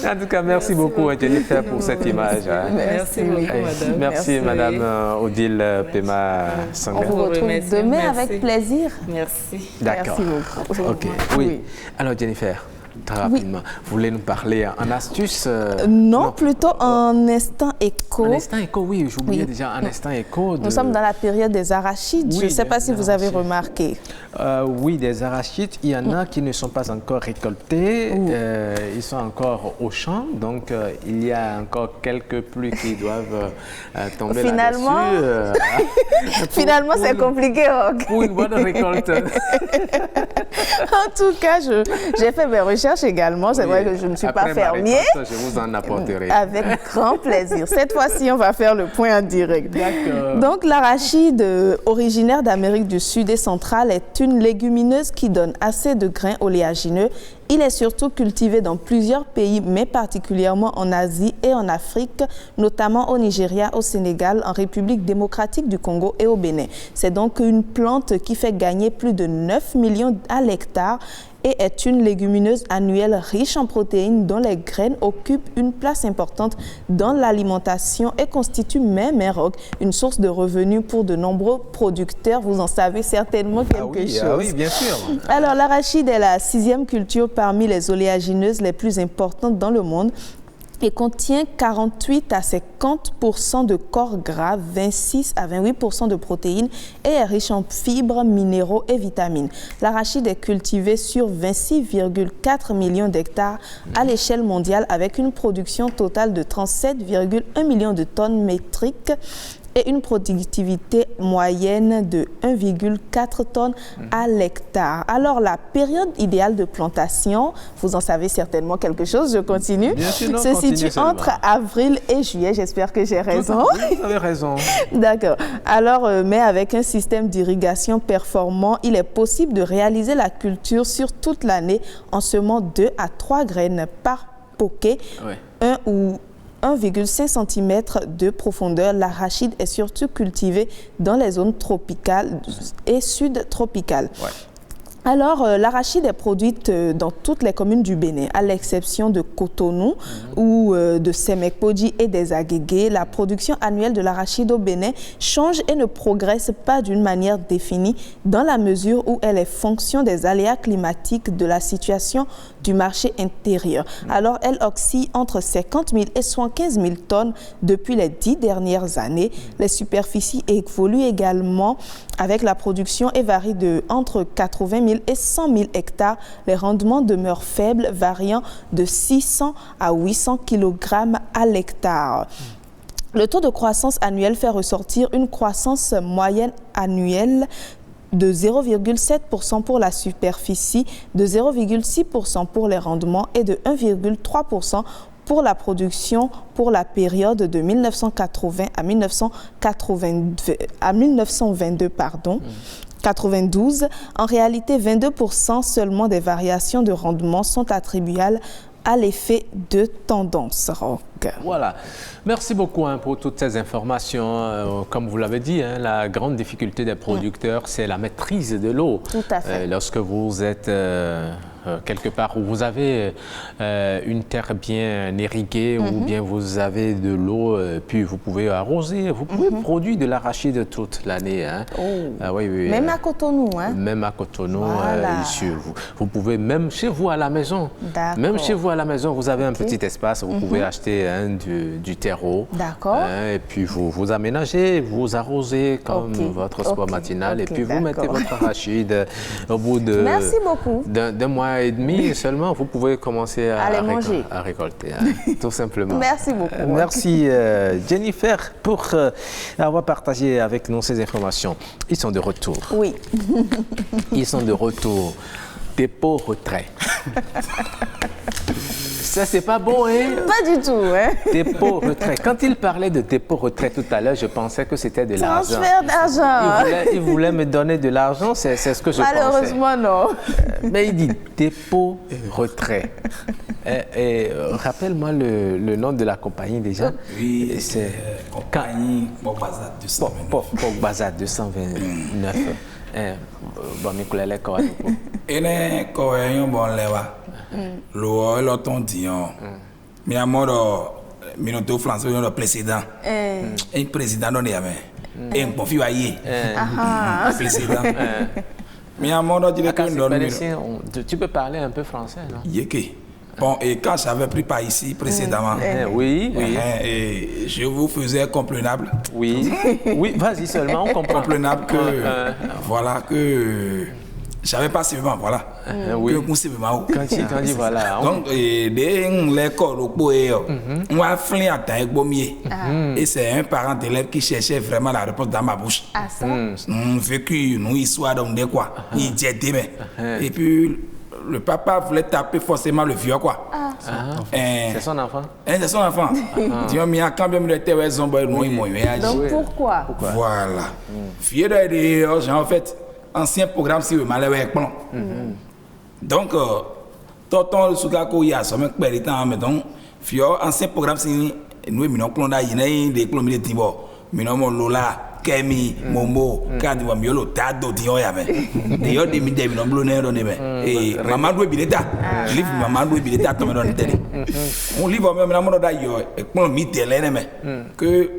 En tout cas, merci beaucoup Jennifer pour cette image. Merci beaucoup, madame. Merci, madame Odile Pema Sangan. On vous retrouve demain avec plaisir. Merci. D'accord. Merci beaucoup. Ok. Oui. Alors Jennifer, très rapidement. Vous voulez nous parler en astuce non, plutôt en instant éco. En instant éco, oui, j'oubliais déjà un instant éco. Nous sommes dans la période des arachides. Oui, je ne sais pas si vous avez remarqué. Oui, des arachides. Il y en a qui ne sont pas encore récoltés. Ils sont encore au champ. Donc, il y a encore quelques pluies qui doivent tomber là-dessus. Finalement, c'est compliqué. Pour une bonne récolte. En tout cas, j'ai fait mes recherches également. C'est vrai que je ne suis pas fermier. Je vous en apporterai. Avec grand plaisir. Cette fois-ci, on va faire le point en direct. D'accord. Donc, l'arachide, originaire d'Amérique du Sud et centrale, est une légumineuse qui donne assez de grains oléagineux. Il est surtout cultivé dans plusieurs pays, mais particulièrement en Asie et en Afrique, notamment au Nigeria, au Sénégal, en République démocratique du Congo et au Bénin. C'est donc une plante qui fait gagner plus de 9 millions à l'hectare et est une légumineuse annuelle riche en protéines dont les graines occupent une place importante dans l'alimentation et constituent même une source de revenus pour de nombreux producteurs. Vous en savez certainement quelque chose. Ah oui, bien sûr. Alors, l'arachide est la 6e culture parmi les oléagineuses les plus importantes dans le monde et contient 48 à 50% de corps gras, 26 à 28% de protéines et est riche en fibres, minéraux et vitamines. L'arachide est cultivé sur 26,4 millions d'hectares à l'échelle mondiale avec une production totale de 37,1 millions de tonnes métriques et une productivité moyenne de 1,4 tonnes à l'hectare. Alors, la période idéale de plantation, vous en savez certainement quelque chose, je continue, se situe entre avril et juillet. J'espère que j'ai raison. Oui, vous avez raison. D'accord. Alors, mais avec un système d'irrigation performant, il est possible de réaliser la culture sur toute l'année en semant 2 à 3 graines par poquet, 1,5 cm de profondeur. L'arachide est surtout cultivé dans les zones tropicales et sud-tropicales. Alors, l'arachide est produite dans toutes les communes du Bénin, à l'exception de Cotonou ou de Semekpodji et des Agégués. La production annuelle de l'arachide au Bénin change et ne progresse pas d'une manière définie dans la mesure où elle est fonction des aléas climatiques de la situation du marché intérieur. Alors, elle oscille entre 50 000 et 115 000 tonnes depuis les 10 dernières années. Les superficies évoluent également avec la production et varient entre 80 000 et 100 000 hectares. Les rendements demeurent faibles, variant de 600 à 800 kg à l'hectare. Le taux de croissance annuel fait ressortir une croissance moyenne annuelle de 0,7% pour la superficie, de 0,6% pour les rendements et de 1,3% pour la production pour la période de 1980 à 1922. 92. En réalité, 22% seulement des variations de rendement sont attribuables à l'effet de tendance. Voilà. Merci beaucoup pour toutes ces informations. Comme vous l'avez dit, la grande difficulté des producteurs, c'est la maîtrise de l'eau. Tout à fait. Lorsque vous êtes quelque part où vous avez une terre bien irriguée ou bien vous avez de l'eau, puis vous pouvez arroser, vous pouvez produire de l'arachide toute l'année. Même à Cotonou. Même à Cotonou. Voilà. Vous pouvez, même chez vous à la maison, même chez vous à la maison, vous avez un petit espace, vous pouvez acheter du terreau. D'accord. Et puis vous aménagez, vous arrosez comme votre sport matinal et puis vous mettez votre arachide au bout de Merci beaucoup. d'un mois et demi seulement, vous pouvez commencer à récolter, tout simplement. Merci beaucoup. Merci Jennifer pour avoir partagé avec nous ces informations. Ils sont de retour. Oui. Ils sont de retour. Dépôt retrait. Ça, c'est pas bon, hein? Pas du tout, hein? Dépôt retrait. Quand il parlait de dépôt retrait tout à l'heure, je pensais que c'était de l'argent. Transfert d'argent. Il voulait me donner de l'argent, c'est ce que je pensais. Malheureusement, non. Mais il dit dépôt retrait. Rappelle-moi le nom de la compagnie déjà. Oui, c'est compagnie Pogbazat 229. Pogbazat 229. Bon, Nicolas, quoi? Et les Coréens, bon, là-bas. Le ton dion. Mais à moi, minuto français, le président. Un président non jamais. Et un conflit aillé. Président. Mais à un moment donné, tu peux parler un peu français, non? Bon, et quand j'avais pris par ici précédemment, oui. Et je vous faisais comprenable. Oui, vas-y seulement, on comprend. Comprenable que, voilà, que j'avais pas suivant, voilà. Oui. Quand tu dis voilà. Donc, dès l'école au Boéo, on va fliner à taille Bomier. Et c'est un parent d'élève qui cherchait vraiment la réponse dans ma bouche. Ah, ça? Vécu une histoire donc de quoi. Il dit demain. Et puis, le papa voulait taper forcément le vieux, quoi. C'est son enfant? C'est son enfant. Donc pourquoi? Voilà. Vieux de en fait, ancien programme si le malheur est plan. Donc, tonton le soukako y a sommet péritant, mais donc, vieux ancien programme si nous minons clonda y des clones de Timor. Minons Lola. Kemi, Momo, Kadi Wamiolo, Tado, Dioyame. Dio de Midem, non blonner on aimait. Et Mamadou Bileta, livre Mamadou Bileta, comme on dit. On livre même la mode d'ailleurs, et qu'on mit l'ennemi. Que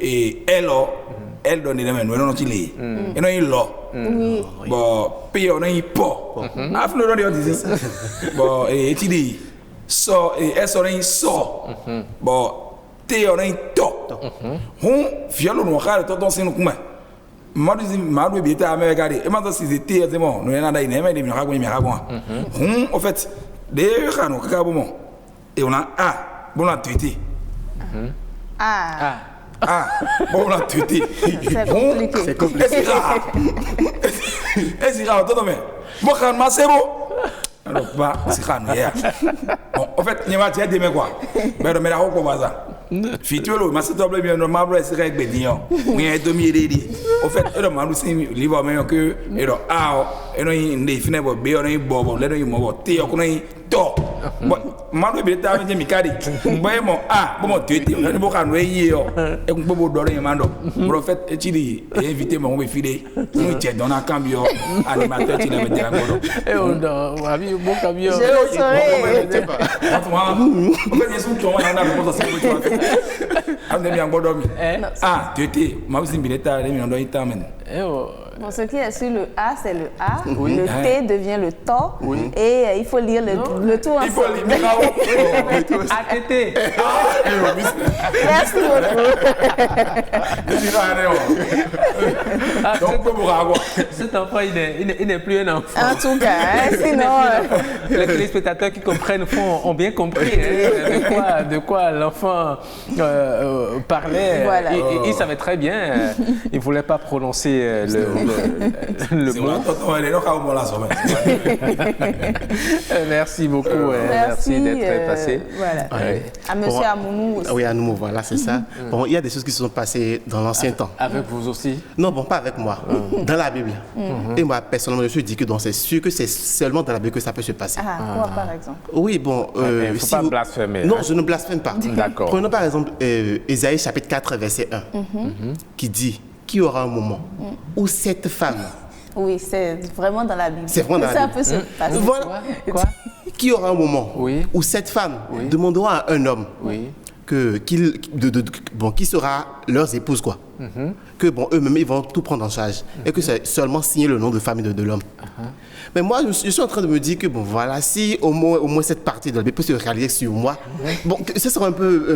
elle donne les mêmes, nous n'en tirons. Et non, il l'a. Bon, puis on a eu pas. Afin de dire ça. Bon, et tu dis, so, et elle serait sort. Bon, t'es on a eu tort. On viole nos frères, tout dans ces nous comment. Madou Bileta a regardé. Et maintenant, si c'était bon, nous n'avons pas eu des minutes. En fait, des gens qui ont et on a bon la tweeté. Bon la tweeté. C'est compliqué. C'est grave, tout mais. Bon, quand c'est beau. Alors, bah, c'est grave, en fait, il y a des mecs quoi. Mais le mélange comme ça. Fituelo, mais c'est double bien normal, c'est vrai que bédion. Oui, il y a 2000 en fait, le malou c'est livre même que et le et non il finit par bien on bobo, le non mo té on est to. Malou bien ta bien mikadi. Boy mo bon tu es on bo kan wéyi yo. Et qu'on bobo doré mando. En fait, tu dis invité mon filé. Nous tiens dans un cambio animateur qui n'avait pas modo. Et on do, abi bon cambio. Je saurais. En fait, ils sont qui ont on a réponse à ça. Tu étais, ma aussi Bileta, les millions de Bon, ce qui est sur le A, c'est le A. Oui. Le T devient le TO. Oui. Et il faut lire le tout ensemble. Il faut lire ATT. Merci beaucoup. Cet enfant, il n'est plus un enfant. En tout cas, sinon... Les téléspectateurs qui comprennent ont bien compris de quoi l'enfant parlait. Voilà. Il savait très bien. Il ne voulait pas prononcer le mot. Merci beaucoup. Merci d'être passé. Voilà. À monsieur Amounou aussi. Oui, à nous, voilà, c'est ça. Bon, il y a des choses qui se sont passées dans l'ancien temps. Avec vous aussi? Non, bon, pas avec moi. Dans la Bible. Et moi, personnellement, je me suis dit que c'est sûr que c'est seulement dans la Bible que ça peut se passer. Quoi, par exemple? Oui, bon... il ne faut pas blasphémer. Non, je ne blasphème pas. D'accord. Prenons par exemple Ésaïe chapitre 4, verset 1, qui dit qu'il y aura un moment où cette femme... Oui, c'est vraiment dans la Bible. C'est vraiment dans la Bible. Ça peut se passer. Voilà. Quoi? Qu'il y aura un moment où cette femme demandera à un homme qui sera leurs épouses, quoi. Que bon, eux-mêmes, ils vont tout prendre en charge. Et que c'est seulement signer le nom de famille de l'homme. Mais moi, je suis en train de me dire que, bon, voilà, si au moins cette partie de la Bible peut se réaliser sur moi, bon, ce sera un peu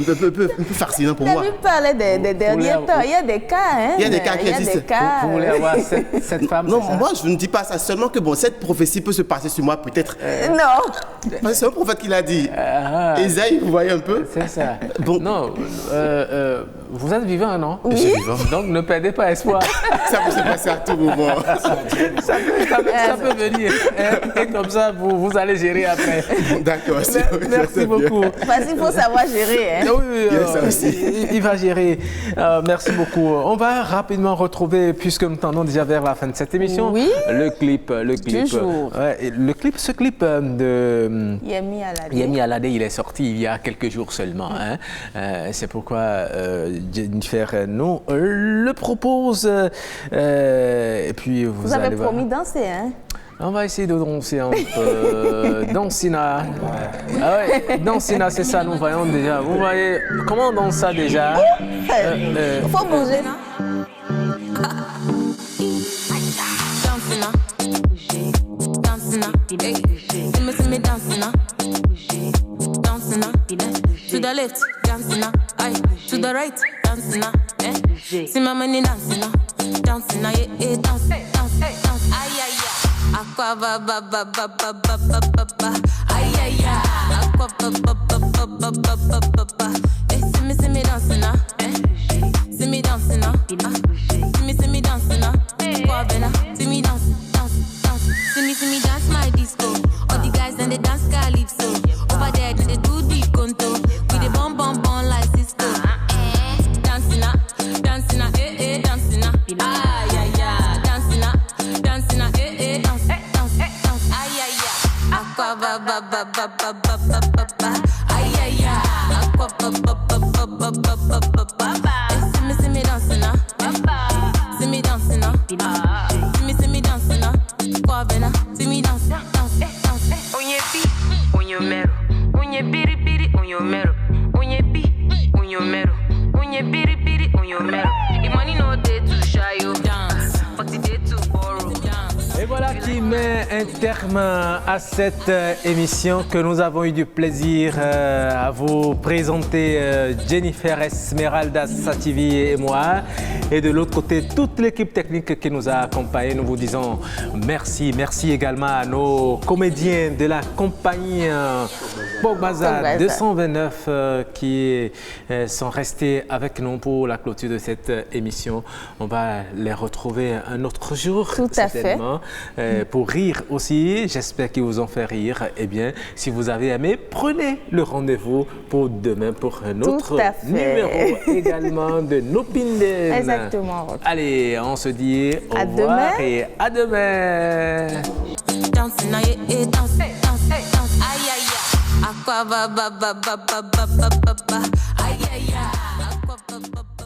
fascinant pour moi. La Bible parlait des derniers temps. Il y a des cas, hein. Il y a des cas qui existent. Vous voulez avoir cette femme? Non, moi, je ne dis pas ça. Seulement que, bon, cette prophétie peut se passer sur moi, peut-être. Non. C'est un prophète qui l'a dit. Isaïe, vous voyez un peu? C'est ça. Bon. Non, vous êtes vivant, non? Oui. Je suis vivant. Donc, ne perdez pas espoir. Ça peut se passer à tout moment. ça peut venir. Et comme ça, vous allez gérer après. D'accord. Merci beaucoup. Parce qu'il faut savoir gérer. Hein. Oui, il va gérer. Merci beaucoup. On va rapidement retrouver, puisque nous tendons déjà vers la fin de cette émission, le clip. Toujours. Ce clip de Yemi Alade, il est sorti il y a quelques jours seulement. C'est pourquoi Jennifer nous le propose. Et puis vous avez promis danser, hein? On va essayer de danser un peu. Dansina. Dansina, c'est ça, nous voyons déjà. Vous voyez, comment on danse ça déjà? Faut bouger. Dansina. See me dancing now. Dancing now. To the left, dancing now. Aye. To the right, dancing now. See my money dancing now. Dancing now, yeah, dance, dance, dance. Aye, aye, aye. Aqua ba ba ba ba ba ba ba ba ba. Aye, aye, aye. Aqua ba ba ba ba ba ba ba ba ba. See me dancing now. See me dancing now. See me dancing now. Aqua bena. See me dance, dance, dance. See me dance my disco. All the guys and they dance calypso. Over there they do the conto. We the bum bum bum like Cisco. Dancing now, dancing now, dancing now. Ay ay ay, dancing now, dance, dance, dance. Ay ay ay, aqua ba ba ba ba ba ba ba ba ba. Ay ay ay, aqua ba ba ba ba ba ba ba ba ba. See me dancing now, see me dancing now, see me dancing now. Aqua bena, see me dance, dance, dance. Onye bi, onye mero, onye biri biri, onye mero, onye bi, onye mero, onye biri biri, onye mero. The money no day to shy you dance, but the day to borrow dance. Et voilà qui met un terme à cette émission que nous avons eu du plaisir à vous présenter, Jennifer Esmeralda Sativi et moi. Et de l'autre côté, toute l'équipe technique qui nous a accompagnés. Nous vous disons merci. Merci également à nos comédiens de la compagnie Pogbaza 229 qui sont restés avec nous pour la clôture de cette émission. On va les retrouver un autre jour. Tout à fait. Pour rire aussi, j'espère qu'ils vous ont fait rire. Eh bien, si vous avez aimé, prenez le rendez-vous pour demain pour un autre numéro également de Nopindes. Exactement. Allez, on se dit au revoir et à demain. Dancing now, yeah, dance, dance, dance. Aïe aïe aïe, aqua ba ba ba ba ba ba ba ba. Aïe aïe aïe, aqua ba ba ba.